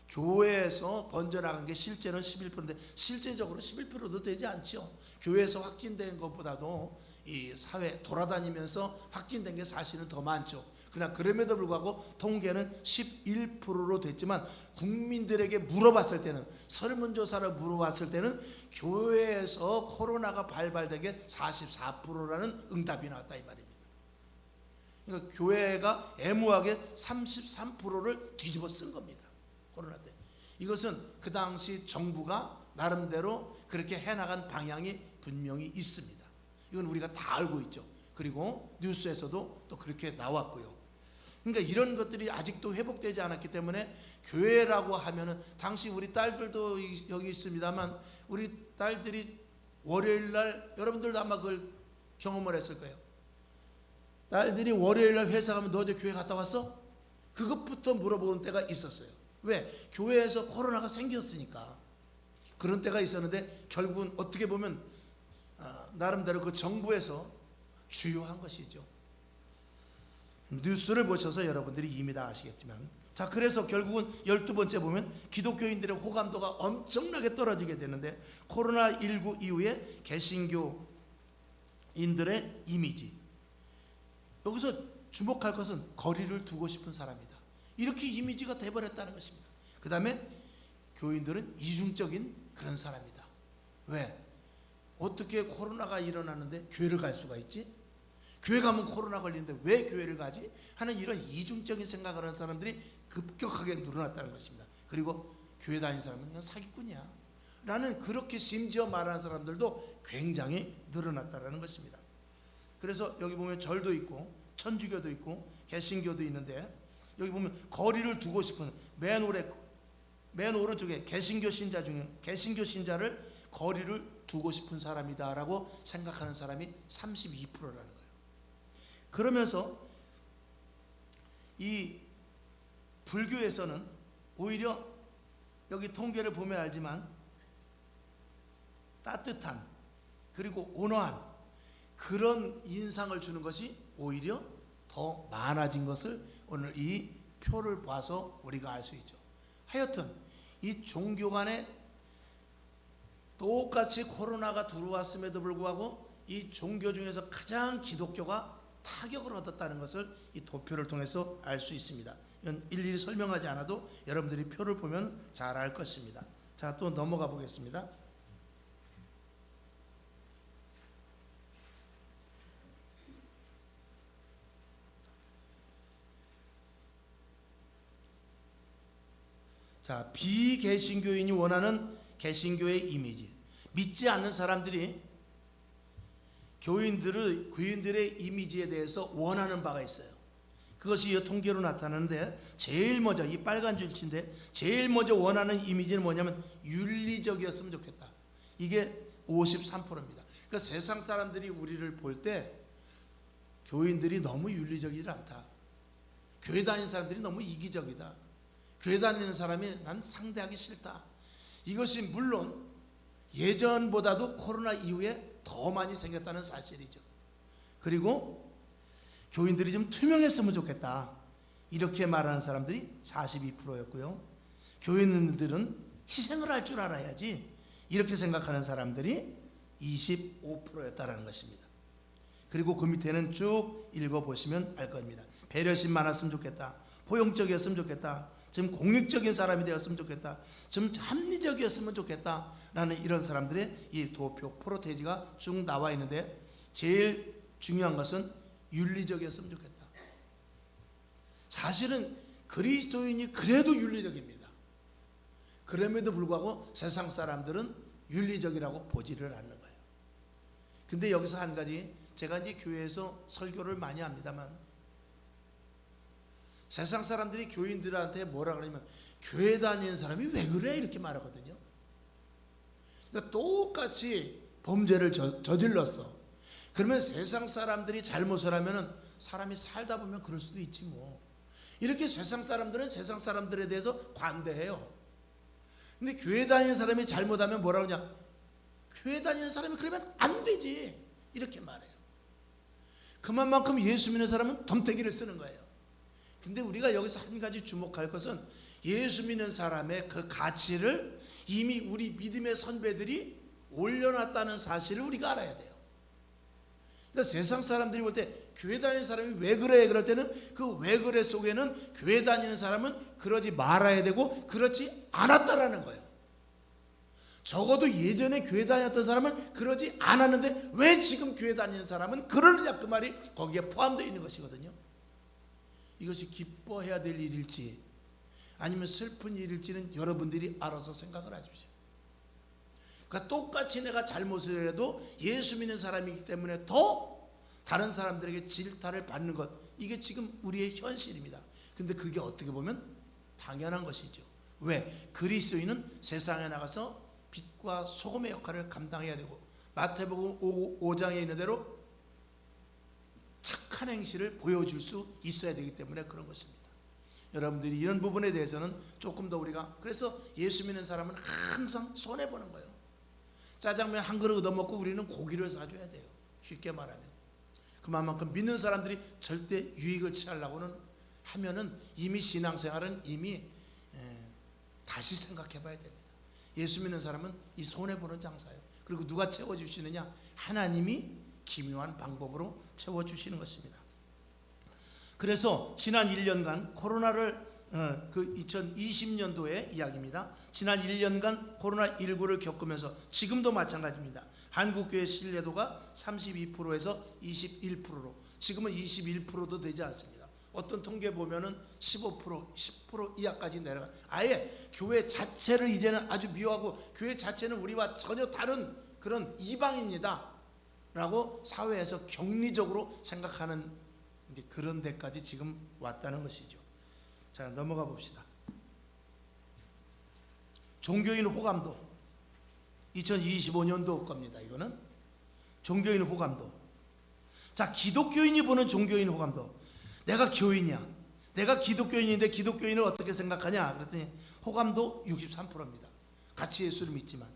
교회에서 번져나간 게 실제는 11%인데 실제적으로 11%도 되지 않죠. 교회에서 확진된 것보다도 이 사회 돌아다니면서 확진된 게 사실은 더 많죠. 그러나 그럼에도 불구하고 통계는 11%로 됐지만 국민들에게 물어봤을 때는, 설문조사를 물어봤을 때는 교회에서 코로나가 발발된 게 44%라는 응답이 나왔다 이 말입니다. 그러니까 교회가 애무하게 33%를 뒤집어 쓴 겁니다. 코로나 때. 이것은 그 당시 정부가 나름대로 그렇게 해나간 방향이 분명히 있습니다. 이건 우리가 다 알고 있죠. 그리고 뉴스에서도 또 그렇게 나왔고요. 그러니까 이런 것들이 아직도 회복되지 않았기 때문에 교회라고 하면은, 당시 우리 딸들도 여기 있습니다만 우리 딸들이 월요일날, 여러분들도 아마 그걸 경험을 했을 거예요. 딸들이 월요일날 회사 가면 너 어제 교회 갔다 왔어? 그것부터 물어보는 때가 있었어요. 왜? 교회에서 코로나가 생겼으니까. 그런 때가 있었는데 결국은 어떻게 보면 나름대로 그 정부에서 주요한 것이죠. 뉴스를 보셔서 여러분들이 이미 다 아시겠지만, 자, 그래서 결국은 12번째 보면 기독교인들의 호감도가 엄청나게 떨어지게 되는데, 코로나19 이후에 개신교인들의 이미지, 여기서 주목할 것은 거리를 두고 싶은 사람이다, 이렇게 이미지가 돼버렸다는 것입니다. 그 다음에 교인들은 이중적인 그런 사람이다. 왜? 어떻게 코로나가 일어나는데 교회를 갈 수가 있지? 교회 가면 코로나 걸리는데 왜 교회를 가지? 하는 이런 이중적인 생각을 하는 사람들이 급격하게 늘어났다는 것입니다. 그리고 교회 다니는 사람은 그냥 사기꾼이야 라는, 그렇게 심지어 말하는 사람들도 굉장히 늘어났다는 것입니다. 그래서 여기 보면 절도 있고 천주교도 있고 개신교도 있는데, 여기 보면 거리를 두고 싶은 맨 오른쪽에 개신교 신자 중에, 개신교 신자를 거리를 두고 싶은 사람이다라고 생각하는 사람이 32%라는 거예요. 그러면서 이 불교에서는 오히려 여기 통계를 보면 알지만 따뜻한 그리고 온화한 그런 인상을 주는 것이 오히려 더 많아진 것을 오늘 이 표를 봐서 우리가 알 수 있죠. 하여튼 이 종교 간에 똑같이 코로나가 들어왔음에도 불구하고 이 종교 중에서 가장 기독교가 타격을 얻었다는 것을 이 도표를 통해서 알 수 있습니다. 이건 일일이 설명하지 않아도 여러분들이 표를 보면 잘 알 것입니다. 자, 또 넘어가 보겠습니다. 자, 비개신교인이 원하는 개신교의 이미지. 믿지 않는 사람들이 교인들의 이미지에 대해서 원하는 바가 있어요. 그것이 이 통계로 나타나는데 제일 먼저 이 빨간 줄치인데 제일 먼저 원하는 이미지는 뭐냐면 윤리적이었으면 좋겠다. 이게 53%입니다. 그러니까 세상 사람들이 우리를 볼 때 교인들이 너무 윤리적이지 않다. 교회 다니는 사람들이 너무 이기적이다. 교회 다니는 사람이 난 상대하기 싫다. 이것이 물론 예전보다도 코로나 이후에 더 많이 생겼다는 사실이죠. 그리고 교인들이 좀 투명했으면 좋겠다. 이렇게 말하는 사람들이 42%였고요. 교인들은 희생을 할 줄 알아야지. 이렇게 생각하는 사람들이 25%였다는 것입니다. 그리고 그 밑에는 쭉 읽어보시면 알 겁니다. 배려심 많았으면 좋겠다. 포용적이었으면 좋겠다. 좀 공익적인 사람이 되었으면 좋겠다. 좀 합리적이었으면 좋겠다. 라는 이런 사람들의 이 도표 프로테이지가 쭉 나와 있는데 제일 중요한 것은 윤리적이었으면 좋겠다. 사실은 그리스도인이 그래도 윤리적입니다. 그럼에도 불구하고 세상 사람들은 윤리적이라고 보지를 않는 거예요. 근데 여기서 한 가지, 제가 이제 교회에서 설교를 많이 합니다만 세상 사람들이 교인들한테 뭐라 그러냐면 교회 다니는 사람이 왜 그래? 이렇게 말하거든요. 그러니까 똑같이 범죄를 저질렀어. 그러면 세상 사람들이 잘못을 하면은 사람이 살다 보면 그럴 수도 있지 뭐. 이렇게 세상 사람들은 세상 사람들에 대해서 관대해요. 근데 교회 다니는 사람이 잘못하면 뭐라 그러냐? 교회 다니는 사람이 그러면 안 되지. 이렇게 말해요. 그만큼 예수 믿는 사람은 덤태기를 쓰는 거예요. 근데 우리가 여기서 한 가지 주목할 것은 예수 믿는 사람의 그 가치를 이미 우리 믿음의 선배들이 올려놨다는 사실을 우리가 알아야 돼요. 그러니까 세상 사람들이 볼 때 교회 다니는 사람이 왜 그래? 그럴 때는 그 왜 그래 속에는 교회 다니는 사람은 그러지 말아야 되고 그렇지 않았다라는 거예요. 적어도 예전에 교회 다녔던 사람은 그러지 않았는데 왜 지금 교회 다니는 사람은 그러느냐, 그 말이 거기에 포함되어 있는 것이거든요. 이것이 기뻐해야 될 일일지 아니면 슬픈 일일지는 여러분들이 알아서 생각을 하십시오. 그러니까 똑같이 내가 잘못을 해도 예수 믿는 사람이기 때문에 더 다른 사람들에게 질타를 받는 것, 이게 지금 우리의 현실입니다. 근데 그게 어떻게 보면 당연한 것이죠. 왜? 그리스도인은 세상에 나가서 빛과 소금의 역할을 감당해야 되고 마태복음 5장에 있는 대로 착한 행실을 보여줄 수 있어야 되기 때문에 그런 것입니다. 여러분들이 이런 부분에 대해서는 조금 더 우리가, 그래서 예수 믿는 사람은 항상 손해보는 거예요. 짜장면 한 그릇 얻어먹고 우리는 고기를 사줘야 돼요. 쉽게 말하면. 그만큼 믿는 사람들이 절대 유익을 취하려고는 하면은 이미 신앙생활은 이미 다시 생각해 봐야 됩니다. 예수 믿는 사람은 이 손해보는 장사예요. 그리고 누가 채워주시느냐? 하나님이 기묘한 방법으로 채워주시는 것입니다. 그래서 지난 1년간 코로나를 그 2020년도의 이야기입니다. 지난 1년간 코로나19를 겪으면서 지금도 마찬가지입니다. 한국교회 신뢰도가 32%에서 21%로 지금은 21%도 되지 않습니다. 어떤 통계 보면은 15%, 10% 이하까지 내려가. 아예 교회 자체를 이제는 아주 미워하고 교회 자체는 우리와 전혀 다른 그런 이방인이다 라고 사회에서 격리적으로 생각하는 그런 데까지 지금 왔다는 것이죠. 자, 넘어가 봅시다. 종교인 호감도 2025년도 겁니다. 이거는 종교인 호감도. 자, 기독교인이 보는 종교인 호감도. 내가 교인이야. 내가 기독교인인데 기독교인을 어떻게 생각하냐? 그랬더니 호감도 63%입니다. 같이 예수를 믿지만.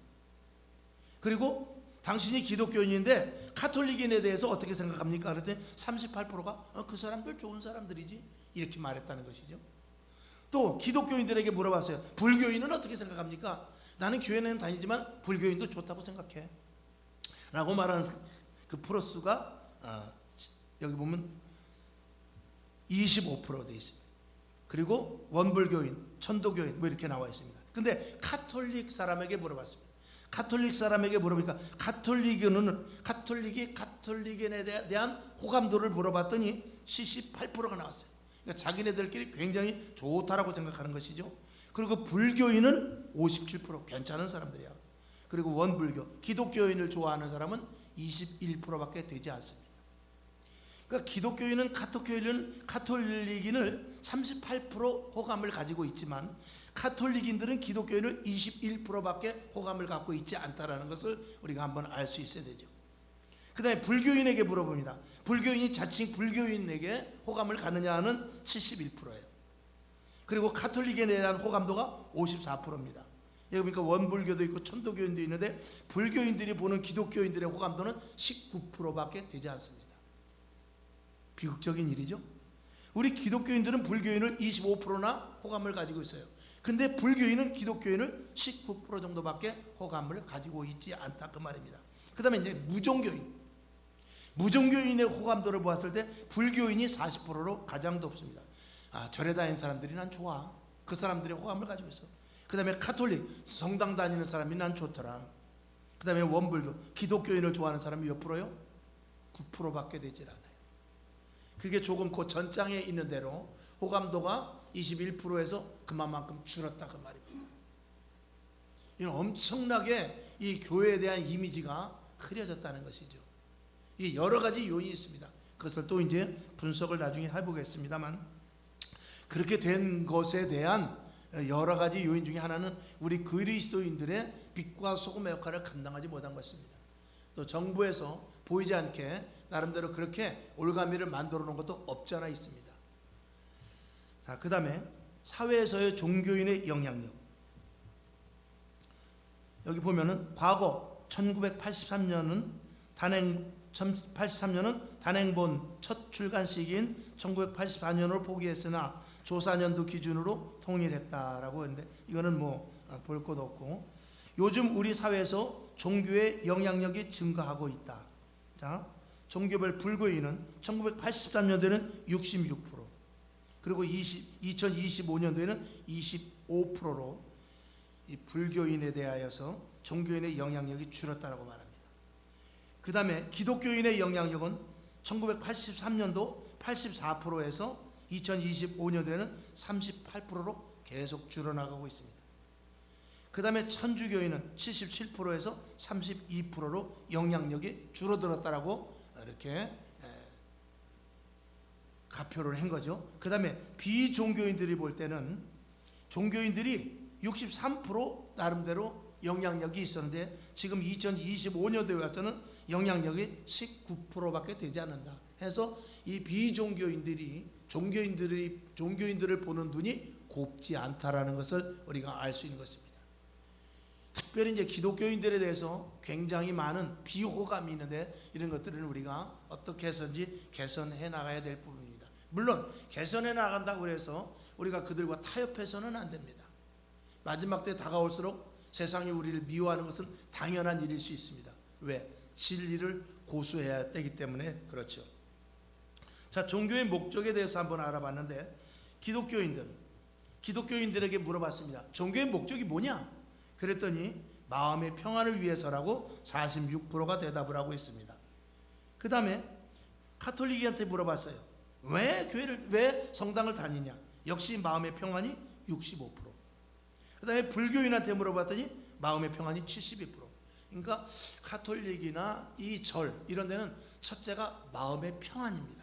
그리고 당신이 기독교인인데 카톨릭인에 대해서 어떻게 생각합니까? 그랬더니 38%가 그 사람들 좋은 사람들이지, 이렇게 말했다는 것이죠. 또 기독교인들에게 물어봤어요. 불교인은 어떻게 생각합니까? 나는 교회는 다니지만 불교인도 좋다고 생각해 라고 말하는 그 프로수가 여기 보면 25% 돼 있습니다. 그리고 원불교인, 천도교인 뭐 이렇게 나와 있습니다. 근데 카톨릭 사람에게 물어봤습니다. 카톨릭 사람에게 물어보니까 카톨릭인에 대한 호감도를 물어봤더니 78%가 나왔어요. 그러니까 자기네들끼리 굉장히 좋다라고 생각하는 것이죠. 그리고 불교인은 57%, 괜찮은 사람들이야. 그리고 원불교, 기독교인을 좋아하는 사람은 21%밖에 되지 않습니다. 그러니까 기독교인은 카톨릭인을 38% 호감을 가지고 있지만 카톨릭인들은 기독교인을 21%밖에 호감을 갖고 있지 않다라는 것을 우리가 한번 알 수 있어야 되죠. 그 다음에 불교인에게 물어봅니다. 불교인이 자칭 불교인에게 호감을 갖느냐 하는 71%예요. 그리고 카톨릭에 대한 호감도가 54%입니다. 여기 보니까 원불교도 있고 천도교인도 있는데 불교인들이 보는 기독교인들의 호감도는 19%밖에 되지 않습니다. 비극적인 일이죠. 우리 기독교인들은 불교인을 25%나 호감을 가지고 있어요. 근데 불교인은 기독교인을 19% 정도밖에 호감을 가지고 있지 않다, 그 말입니다. 그 다음에 이제 무종교인의 호감도를 보았을 때 불교인이 40%로 가장 높습니다. 절에 다니는 사람들이 난 좋아. 그 사람들의 호감을 가지고 있어. 그 다음에 카톨릭, 성당 다니는 사람이 난 좋더라. 그 다음에 원불교, 기독교인을 좋아하는 사람이 몇 프로요? 9%밖에 되질 않아요. 그게 조금 그 전장에 있는 대로 호감도가 21%에서 그만큼 줄었다, 그 말입니다. 이건 엄청나게 이 교회에 대한 이미지가 흐려졌다는 것이죠. 이 여러 가지 요인이 있습니다. 그것을 또 이제 분석을 나중에 해보겠습니다만, 그렇게 된 것에 대한 여러 가지 요인 중에 하나는 우리 그리스도인들의 빛과 소금의 역할을 감당하지 못한 것입니다. 또 정부에서 보이지 않게 나름대로 그렇게 올가미를 만들어 놓은 것도 없지 않아 있습니다. 자, 그 다음에 사회에서의 종교인의 영향력. 여기 보면은 과거 1983년은 단행본 첫 출간 시기인 1984년으로 포기했으나 조사년도 기준으로 통일했다라고 했는데, 이거는 뭐 볼 것도 없고, 요즘 우리 사회에서 종교의 영향력이 증가하고 있다. 자, 종교별 불교인은 1983년도에는 66%, 그리고 2025년도에는 25%로 이 불교인에 대하여서 종교인의 영향력이 줄었다라고 말합니다. 그 다음에 기독교인의 영향력은 1983년도 84%에서 2025년도에는 38%로 계속 줄어나가고 있습니다. 그 다음에 천주교인은 77%에서 32%로 영향력이 줄어들었다라고 이렇게 가표를 한 거죠. 그 다음에 비종교인들이 볼 때는 종교인들이 63% 나름대로 영향력이 있었는데 지금 2025년도에 와서는 영향력이 19%밖에 되지 않는다 해서 이 비종교인들이 종교인들을 보는 눈이 곱지 않다라는 것을 우리가 알 수 있는 것입니다. 특별히 이제 기독교인들에 대해서 굉장히 많은 비호감이 있는데 이런 것들은 우리가 어떻게 해서든지 개선해 나가야 될 부분입니다. 물론 개선해 나간다고 해서 우리가 그들과 타협해서는 안 됩니다. 마지막 때 다가올수록 세상이 우리를 미워하는 것은 당연한 일일 수 있습니다. 왜? 진리를 고수해야 되기 때문에 그렇죠. 자, 종교의 목적에 대해서 한번 알아봤는데 기독교인들에게 물어봤습니다. 종교의 목적이 뭐냐? 그랬더니 마음의 평안을 위해서라고 46%가 대답을 하고 있습니다. 그 다음에 카톨릭한테 물어봤어요. 왜 성당을 다니냐? 역시 마음의 평안이 65%. 그 다음에 불교인한테 물어봤더니 마음의 평안이 72%. 그러니까 카톨릭이나 이 절 이런 데는 첫째가 마음의 평안입니다.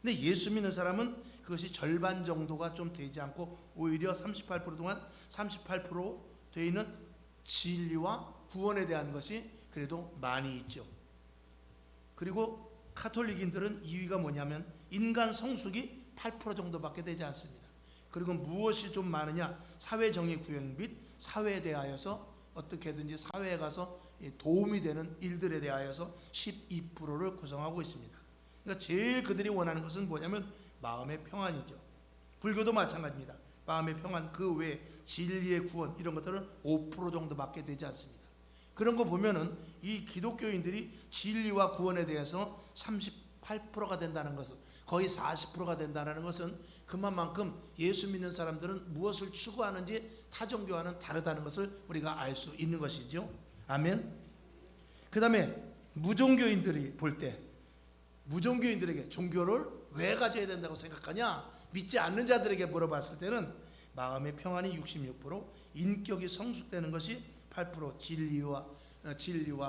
근데 예수 믿는 사람은 그것이 절반 정도가 좀 되지 않고 오히려 38% 동안 38% 되어 있는 진리와 구원에 대한 것이 그래도 많이 있죠. 그리고 카톨릭인들은 2위가 뭐냐면 인간 성숙이 8% 정도밖에 되지 않습니다. 그리고 무엇이 좀 많으냐? 사회정의 구현 및 사회에 대하여서 어떻게든지 사회에 가서 도움이 되는 일들에 대하여서 12%를 구성하고 있습니다. 그러니까 제일 그들이 원하는 것은 뭐냐면 마음의 평안이죠. 불교도 마찬가지입니다. 마음의 평안, 그 외에 진리의 구원, 이런 것들은 5% 정도밖에 되지 않습니다. 그런 거 보면은 이 기독교인들이 진리와 구원에 대해서 38%가 된다는 것은, 거의 40%가 된다는 것은 그만큼 예수 믿는 사람들은 무엇을 추구하는지 타종교와는 다르다는 것을 우리가 알 수 있는 것이죠. 아멘. 그 다음에 무종교인들이 볼 때, 무종교인들에게 종교를 왜 가져야 된다고 생각하냐? 믿지 않는 자들에게 물어봤을 때는 마음의 평안이 66%, 인격이 성숙되는 것이 8%, 진리와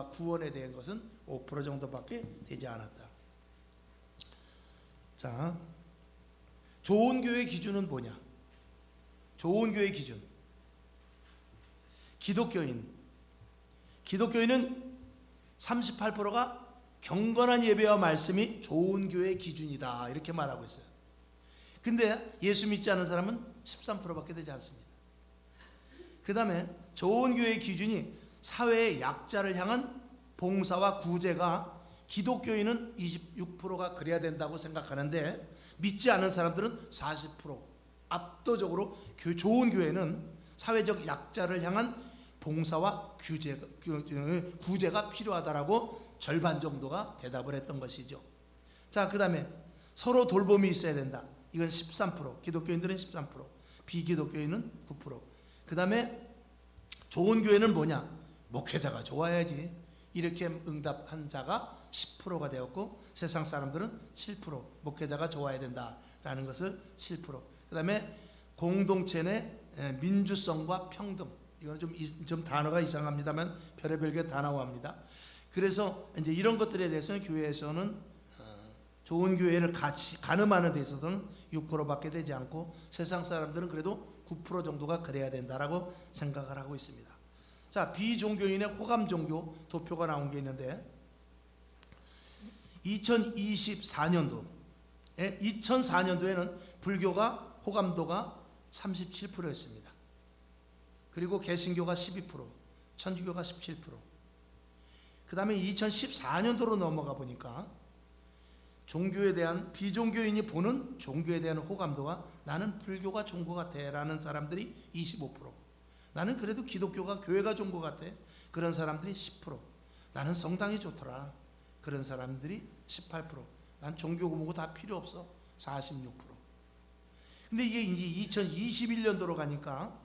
구원에 대한 것은 5% 정도밖에 되지 않았다. 자, 좋은 교회 기준은 뭐냐? 좋은 교회 기준. 기독교인은 38%가 경건한 예배와 말씀이 좋은 교회의 기준이다, 이렇게 말하고 있어요. 근데 예수 믿지 않는 사람은 13%밖에 되지 않습니다. 그 다음에 좋은 교회의 기준이 사회의 약자를 향한 봉사와 구제가, 기독교인은 26%가 그래야 된다고 생각하는데 믿지 않는 사람들은 40%. 압도적으로 좋은 교회는 사회적 약자를 향한 봉사와 구제가 필요하다라고 절반 정도가 대답을 했던 것이죠. 자, 그 다음에 서로 돌봄이 있어야 된다. 이건 13%, 기독교인들은 13%, 비기독교인은 9%. 그 다음에 좋은 교회는 뭐냐? 목회자가 좋아야지. 이렇게 응답한 자가 10%가 되었고, 세상 사람들은 7%, 목회자가 좋아야 된다라는 것을 7%. 그 다음에 공동체 내 민주성과 평등, 이건 좀 단어가 이상합니다만 별의별 게 다 나옵니다. 그래서 이제 이런 것들에 대해서는 교회에서는 좋은 교회를 같이 가늠하는 데 있어서는 6%밖에 되지 않고, 세상 사람들은 그래도 9% 정도가 그래야 된다라고 생각을 하고 있습니다. 자, 비종교인의 호감 종교 도표가 나온 게 있는데, 2024년도에는 불교가 호감도가 37%였습니다. 그리고 개신교가 12%, 천주교가 17%. 그 다음에 2014년도로 넘어가 보니까 종교에 대한, 비종교인이 보는 종교에 대한 호감도가, 나는 불교가 좋은 것 같아 라는 사람들이 25%, 나는 그래도 기독교가, 교회가 좋은 것 같아, 그런 사람들이 10%, 나는 성당이 좋더라, 그런 사람들이 18%, 난 종교 뭐고 다 필요 없어, 46%. 근데 이게 이제 2021년도로 가니까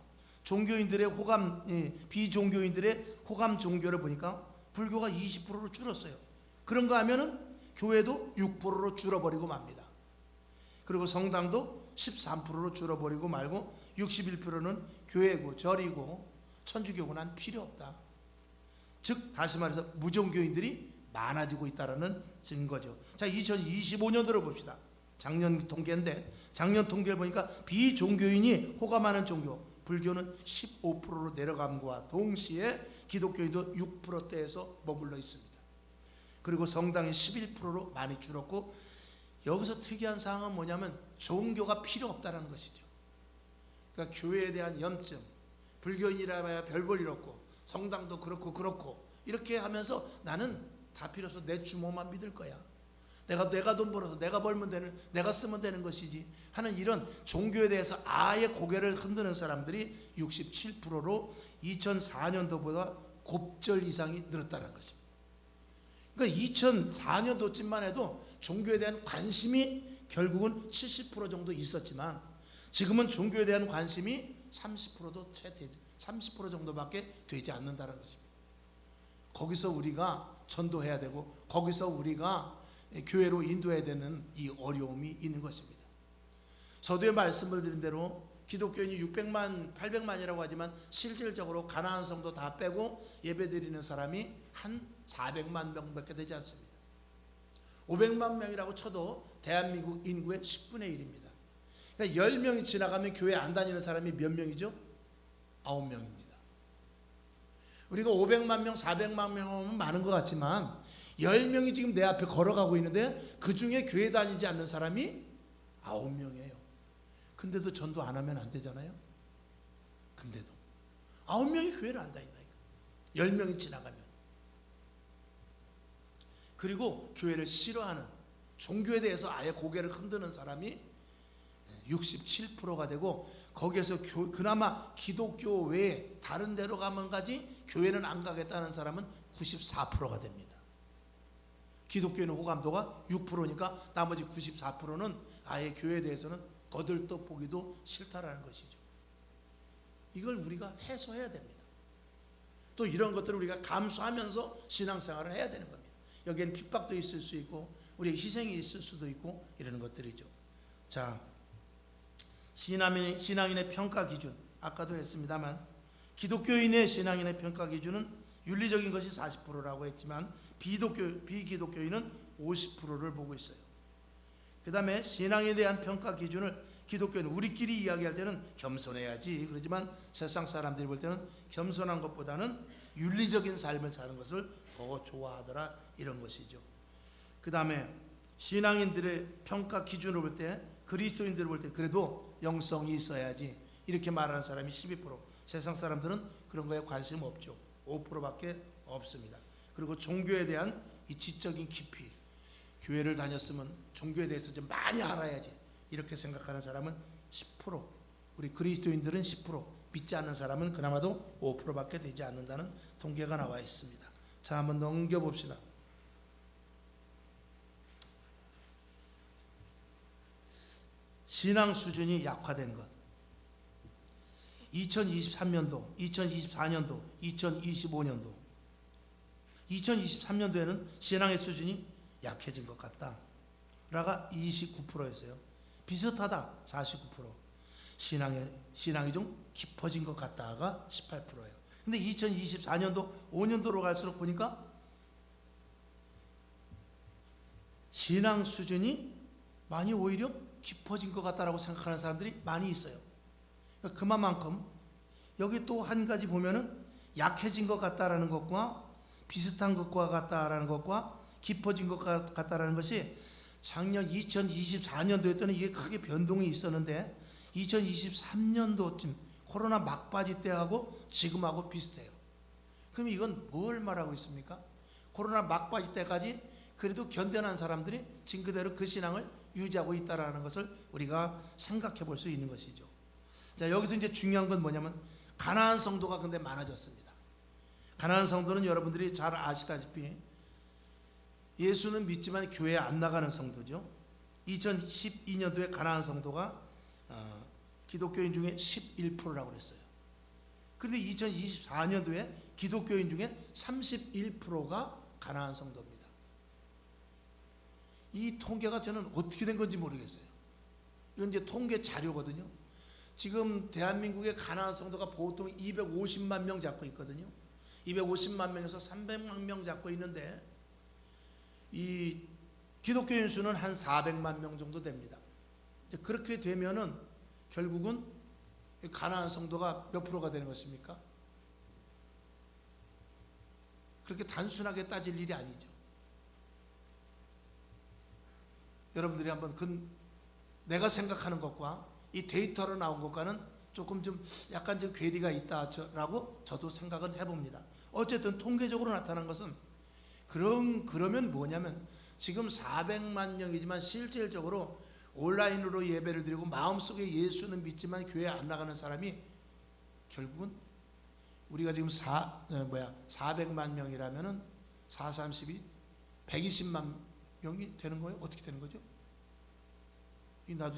종교인들의 호감, 비종교인들의 호감 종교를 보니까 불교가 20%로 줄었어요. 그런가 하면은 교회도 6%로 줄어버리고 맙니다. 그리고 성당도 13%로 줄어버리고 말고 61%는 교회고 절이고 천주교고 난 필요 없다. 즉 다시 말해서 무종교인들이 많아지고 있다는 증거죠. 자, 2025년도로 봅시다. 작년 통계인데, 작년 통계를 보니까 비종교인이 호감하는 종교, 불교는 15%로 내려감과 동시에 기독교인도 6%대에서 머물러 있습니다. 그리고 성당이 11%로 많이 줄었고, 여기서 특이한 사항은 뭐냐면 종교가 필요 없다는 것이죠. 그러니까 교회에 대한 염증, 불교인이라야 별볼 일 없고 성당도 그렇고 이렇게 하면서 나는 다 필요 없어, 내 주모만 믿을 거야, 내가 돈 벌어서 내가 벌면 되는, 내가 쓰면 되는 것이지 하는 이런 종교에 대해서 아예 고개를 흔드는 사람들이 67%로 2004년도보다 곱절 이상이 늘었다는 것입니다. 그러니까 2004년도쯤만 해도 종교에 대한 관심이 결국은 70% 정도 있었지만, 지금은 종교에 대한 관심이 30%도 채 되지, 30% 정도밖에 되지 않는다는 것입니다. 거기서 우리가 전도해야 되고, 거기서 우리가 교회로 인도해야 되는 이 어려움이 있는 것입니다. 서두에 말씀을 드린 대로 기독교인이 600만, 800만이라고 하지만 실질적으로 가나안 성도 다 빼고 예배드리는 사람이 한 400만 명밖에 되지 않습니다. 500만 명이라고 쳐도 대한민국 인구의 10분의 1입니다. 그러니까 10명이 지나가면 교회 안 다니는 사람이 몇 명이죠? 9명입니다. 우리가 500만 명, 400만 명은 많은 것 같지만 10명이 지금 내 앞에 걸어가고 있는데 그 중에 교회 다니지 않는 사람이 9명이에요. 근데도 전도 안 하면 안 되잖아요. 근데도 9명이 교회를 안 다닌다니까. 10명이 지나가면. 그리고 교회를 싫어하는, 종교에 대해서 아예 고개를 흔드는 사람이 67%가 되고, 거기에서 그나마 기독교 외에 다른 데로 가면까지 교회는 안 가겠다는 사람은 94%가 됩니다. 기독교인의 호감도가 6%니까 나머지 94%는 아예 교회에 대해서는 거들떠 보기도 싫다라는 것이죠. 이걸 우리가 해소해야 됩니다. 또 이런 것들을 우리가 감수하면서 신앙생활을 해야 되는 겁니다. 여기에는 핍박도 있을 수 있고 우리의 희생이 있을 수도 있고 이러는 것들이죠. 자, 신앙인의 평가 기준, 아까도 했습니다만 기독교인의 신앙인의 평가 기준은 윤리적인 것이 40%라고 했지만 비기독교인은 50%를 보고 있어요. 그 다음에 신앙에 대한 평가 기준을 기독교는 우리끼리 이야기할 때는 겸손해야지 그러지만 세상 사람들이 볼 때는 겸손한 것보다는 윤리적인 삶을 사는 것을 더 좋아하더라, 이런 것이죠. 그 다음에 신앙인들의 평가 기준을 볼 때, 그리스도인들을 볼 때 그래도 영성이 있어야지 이렇게 말하는 사람이 12%, 세상 사람들은 그런 거에 관심 없죠. 5%밖에 없습니다. 그리고 종교에 대한 이 지적인 깊이, 교회를 다녔으면 종교에 대해서 좀 많이 알아야지 이렇게 생각하는 사람은 10%, 우리 그리스도인들은 10%, 믿지 않는 사람은 그나마도 5%밖에 되지 않는다는 통계가 나와 있습니다. 자, 한번 넘겨봅시다. 신앙 수준이 약화된 것. 2023년도, 2024년도, 2025년도. 2023년도에는 신앙의 수준이 약해진 것 같다. 라가 29%였어요. 비슷하다, 49%. 신앙이 좀 깊어진 것 같다가 18%예요. 근데 2024년도, 5년도로 갈수록 보니까 신앙 수준이 많이 오히려 깊어진 것 같다라고 생각하는 사람들이 많이 있어요. 그만큼 여기 또 한 가지 보면은 약해진 것 같다라는 것과 비슷한 것과 같다라는 것과 깊어진 것 같다라는 것이 작년 2024년도에 때는 이게 크게 변동이 있었는데 2023년도쯤 코로나 막바지 때하고 지금하고 비슷해요. 그럼 이건 뭘 말하고 있습니까? 코로나 막바지 때까지 그래도 견뎌난 사람들이 지금 그대로 그 신앙을 유지하고 있다라는 것을 우리가 생각해 볼 수 있는 것이죠. 자, 여기서 이제 중요한 건 뭐냐면 가난한 성도가 근데 많아졌습니다. 가난한 성도는 여러분들이 잘 아시다시피 예수는 믿지만 교회에 안 나가는 성도죠. 2012년도에 가난한 성도가 기독교인 중에 11%라고 그랬어요. 그런데 2024년도에 기독교인 중에 31%가 가난한 성도입니다. 이 통계가 저는 어떻게 된 건지 모르겠어요. 이건 이제 통계 자료거든요. 지금 대한민국의 가난한 성도가 보통 250만 명 잡고 있거든요. 250만 명에서 300만 명 잡고 있는데 이 기독교인 수는 한 400만 명 정도 됩니다. 그렇게 되면은 결국은 가난한 성도가 몇 프로가 되는 것입니까? 그렇게 단순하게 따질 일이 아니죠. 여러분들이 한번 내가 생각하는 것과 이 데이터로 나온 것과는 조금 좀 약간 좀 괴리가 있다라고 저도 생각은 해봅니다. 어쨌든 통계적으로 나타난 것은 그러면 뭐냐면 지금 400만 명이지만 실질적으로 온라인으로 예배를 드리고 마음속에 예수는 믿지만 교회에 안 나가는 사람이 결국은 우리가 지금 400만 명이라면은 4, 32, 120만 명이 되는 거예요? 어떻게 되는 거죠? 나도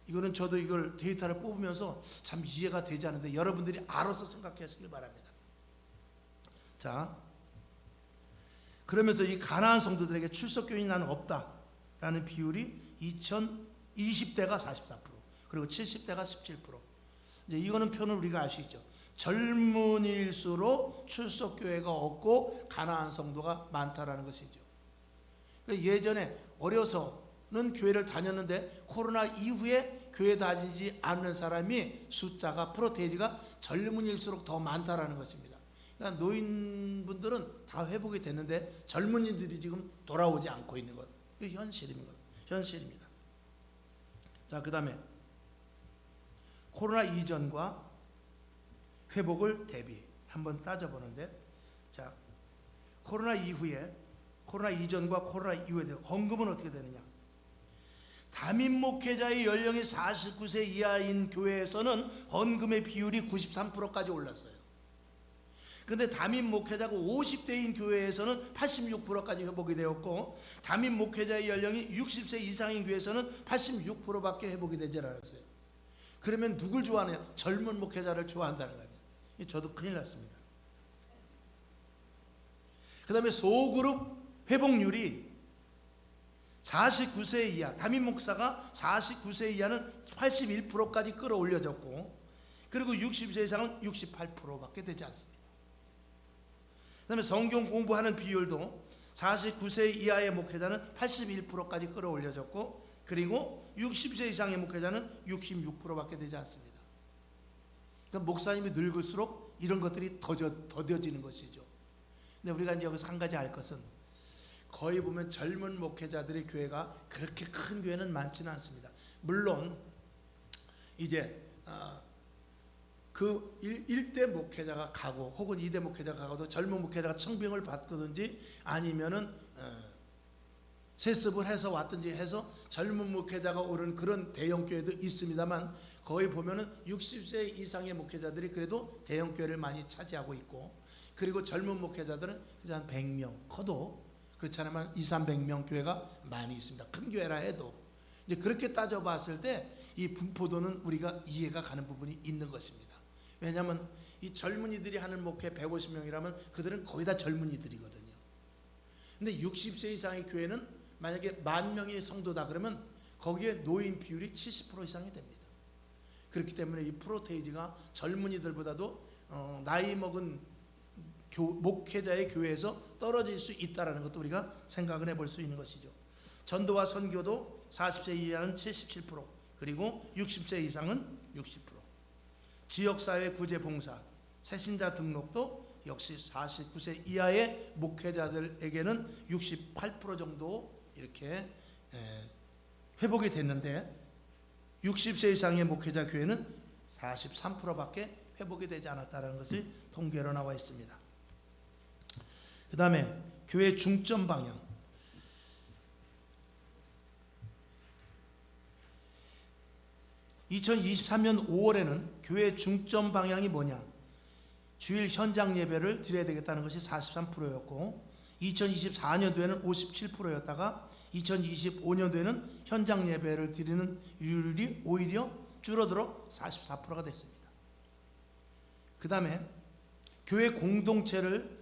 이거는 저도 이걸 데이터를 뽑으면서 참 이해가 되지 않는데 여러분들이 알아서 생각하시길 바랍니다. 자, 그러면서 이 가난한 성도들에게 출석교인이 나는 없다라는 비율이 2020대가 44%, 그리고 70대가 17%. 이제 이거는 표는 우리가 알 수 있죠. 젊은이일수록 출석교회가 없고 가난한 성도가 많다라는 것이죠. 예전에 어려서는 교회를 다녔는데 코로나 이후에 교회 다니지 않는 사람이 숫자가 프로테이지가 젊은이일수록 더 많다라는 것입니다. 그러니까 노인분들은 다 회복이 됐는데 젊은이들이 지금 돌아오지 않고 있는 것. 이게 현실입니다. 자, 그 다음에 코로나 이전과 회복을 대비 한번 따져보는데, 자, 코로나 이전과 코로나 이후에 헌금은 어떻게 되느냐? 담임 목회자의 연령이 49세 이하인 교회에서는 헌금의 비율이 93%까지 올랐어요. 그런데 담임 목회자가 50대인 교회에서는 86%까지 회복이 되었고, 담임 목회자의 연령이 60세 이상인 교회에서는 86%밖에 회복이 되지 않았어요. 그러면 누굴 좋아하느냐? 젊은 목회자를 좋아한다는 거예요. 저도 큰일 났습니다. 그 다음에 소그룹 회복률이 49세 이하, 담임 목사가 49세 이하는 81%까지 끌어올려졌고, 그리고 60세 이상은 68%밖에 되지 않습니다. 그 다음에 성경 공부하는 비율도 49세 이하의 목회자는 81%까지 끌어올려졌고, 그리고 60세 이상의 목회자는 66%밖에 되지 않습니다. 그러니까 목사님이 늙을수록 이런 것들이 더뎌지는 것이죠. 근데 우리가 이제 여기서 한 가지 알 것은, 거의 보면 젊은 목회자들의 교회가 그렇게 큰 교회는 많지는 않습니다. 물론 이제 그 1대 목회자가 가고 혹은 2대 목회자가 가고도 젊은 목회자가 청빙을 받든지 아니면은 세습을 해서 왔든지 해서 젊은 목회자가 오른 그런 대형 교회도 있습니다만, 거의 보면은 60세 이상의 목회자들이 그래도 대형 교회를 많이 차지하고 있고, 그리고 젊은 목회자들은 한 100명 커도 그렇지 않으면 200~300명 교회가 많이 있습니다. 큰 교회라 해도. 이제 그렇게 따져봤을 때 이 분포도는 우리가 이해가 가는 부분이 있는 것입니다. 왜냐하면 이 젊은이들이 하는 목회 150명이라면 그들은 거의 다 젊은이들이거든요. 근데 60세 이상의 교회는 만약에 10,000명의 성도다 그러면 거기에 노인 비율이 70% 이상이 됩니다. 그렇기 때문에 이 프로테이지가 젊은이들보다도 나이 먹은 목회자의 교회에서 떨어질 수 있다는 것도 우리가 생각을 해볼 수 있는 것이죠. 전도와 선교도 40세 이하는 77%, 그리고 60세 이상은 60%. 지역사회 구제봉사, 새신자 등록도 역시 49세 이하의 목회자들에게는 68% 정도 이렇게 회복이 됐는데, 60세 이상의 목회자 교회는 43%밖에 회복이 되지 않았다는 것이 통계로 나와 있습니다. 그 다음에 교회 중점 방향. 2023년 5월에는 교회 중점 방향이 뭐냐? 주일 현장 예배를 드려야 되겠다는 것이 43%였고, 2024년도에는 57%였다가 2025년도에는 현장 예배를 드리는 율이 오히려 줄어들어 44%가 됐습니다. 그 다음에 교회 공동체성을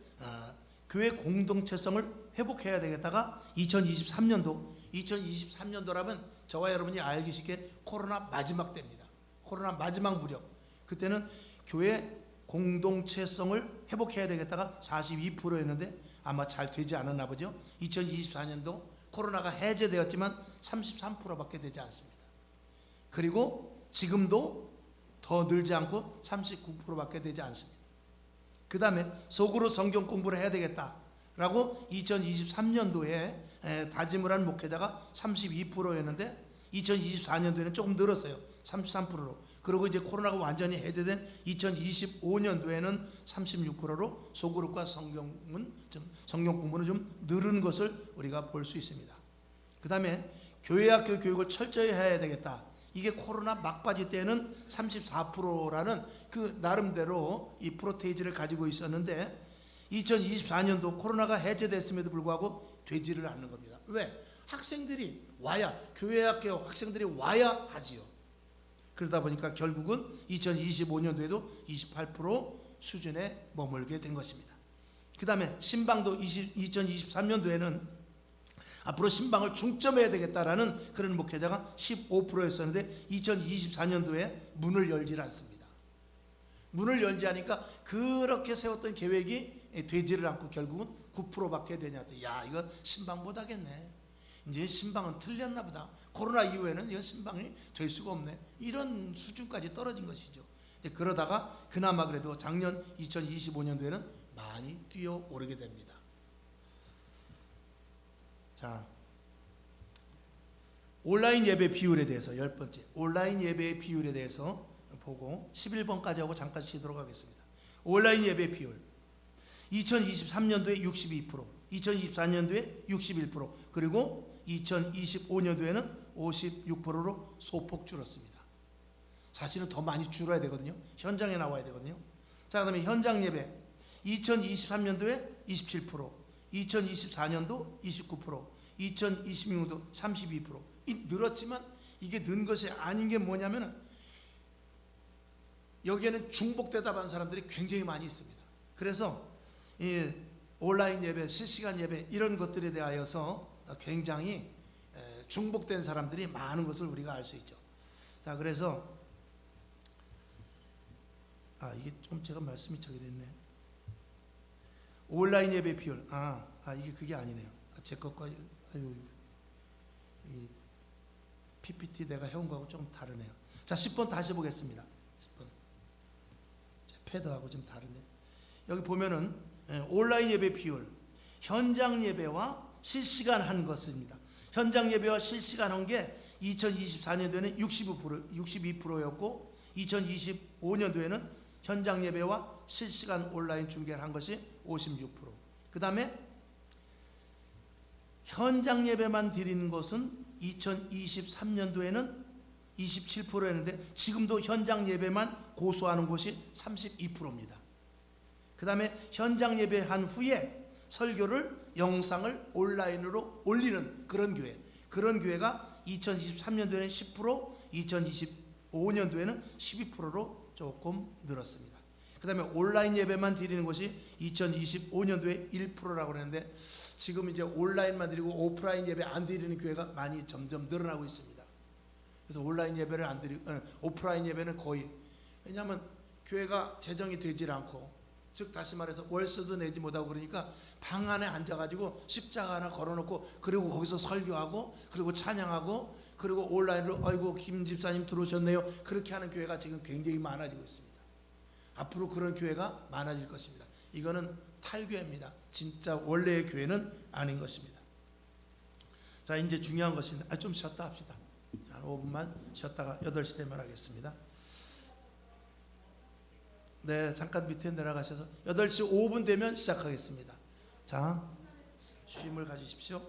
회복해야 되겠다가 2023년도라면 저와 여러분이 알기 쉽게 코로나 마지막 때입니다. 코로나 마지막 무렵, 그때는 교회 공동체성을 회복해야 되겠다가 42%였는데 아마 잘 되지 않았나 보죠. 2024년도 코로나가 해제되었지만 33%밖에 되지 않습니다. 그리고 지금도 더 늘지 않고 39%밖에 되지 않습니다. 그 다음에 속으로 성경 공부를 해야 되겠다라고 2023년도에 다짐을 한 목회자가 32%였는데 2024년도에는 조금 늘었어요. 33%로. 그리고 이제 코로나가 완전히 해제된 2025년도에는 36%로 소그룹과 성경 공부는 좀 늘은 것을 우리가 볼 수 있습니다. 그 다음에 교회학교 교육을 철저히 해야 되겠다. 이게 코로나 막바지 때는 34%라는 그 나름대로 이 프로테이지를 가지고 있었는데 2024년도 코로나가 해제됐음에도 불구하고 되지를 않는 겁니다. 왜? 학생들이 와야, 교회학교 학생들이 와야 하지요. 그러다 보니까 결국은 2025년도에도 28% 수준에 머물게 된 것입니다. 그 다음에 신방도 2023년도에는 앞으로 신방을 중점해야 되겠다라는 그런 목회자가 15%였었는데 2024년도에 문을 열지 않습니다. 문을 열지 않으니까 그렇게 세웠던 계획이 되지를 않고 결국은 9%밖에 되냐. 야, 이거 신방 못 하겠네. 이제 신방은 틀렸나 보다. 코로나 이후에는 이건 신방이 될 수가 없네. 이런 수준까지 떨어진 것이죠. 그러다가 그나마 그래도 작년 2025년도에는 많이 뛰어오르게 됩니다. 자, 온라인 예배 비율에 대해서 10번째 온라인 예배의 비율에 대해서 보고 11번까지 하고 잠깐 쉬도록 하겠습니다. 온라인 예배 비율 2023년도에 62%, 2024년도에 61%, 그리고 2025년도에는 56%로 소폭 줄었습니다. 사실은 더 많이 줄어야 되거든요. 현장에 나와야 되거든요. 자, 그다음에 현장 예배 2023년도에 27%, 2024년도 29%, 2026년도 32%. 늘었지만 이게 는 것이 아닌 게 뭐냐면은 여기에는 중복대답한 사람들이 굉장히 많이 있습니다. 그래서 이 온라인 예배, 실시간 예배 이런 것들에 대하여서 굉장히 중복된 사람들이 많은 것을 우리가 알 수 있죠. 자, 그래서 이게 좀 제가 말씀이 저기 됐네. 온라인 예배 비율. 이게 그게 아니네요. 제 것과 이 PPT 내가 해온 거하고 좀 다르네요. 자, 10번 다시 보겠습니다. 10번. 제 패드하고 좀 다른데. 여기 보면은 온라인 예배 비율, 현장 예배와 실시간 한 것입니다. 현장 예배와 실시간 한 게 2024년도에는 62%였고 2025년도에는 현장 예배와 실시간 온라인 중계를 한 것이 56%. 그 다음에 현장 예배만 드리는 것은 2023년도에는 27%였는데 지금도 현장 예배만 고수하는 곳이 32%입니다. 그 다음에 현장 예배한 후에 설교를 영상을 온라인으로 올리는 그런 교회가 2023년도에는 10%, 2025년도에는 12%로 조금 늘었습니다. 그 다음에 온라인 예배만 드리는 것이 2025년도에 1%라고 했는데 지금 이제 온라인만 드리고 오프라인 예배 안 드리는 교회가 많이 점점 늘어나고 있습니다. 그래서 온라인 예배를 안 드리고 오프라인 예배는 거의, 왜냐하면 교회가 재정이 되질 않고, 즉 다시 말해서 월세도 내지 못하고 그러니까 방 안에 앉아가지고 십자가 하나 걸어놓고 그리고 거기서 설교하고 그리고 찬양하고 그리고 온라인으로 아이고 김 집사님 들어오셨네요 그렇게 하는 교회가 지금 굉장히 많아지고 있습니다. 앞으로 그런 교회가 많아질 것입니다. 이거는 탈교회입니다. 진짜 원래의 교회는 아닌 것입니다. 자, 이제 중요한 것인데 좀 쉬었다 합시다. 자, 5분만 쉬었다가 8시 되면 하겠습니다. 네, 잠깐 밑에 내려가셔서 8시 5분 되면 시작하겠습니다. 자, 쉼을 가지십시오.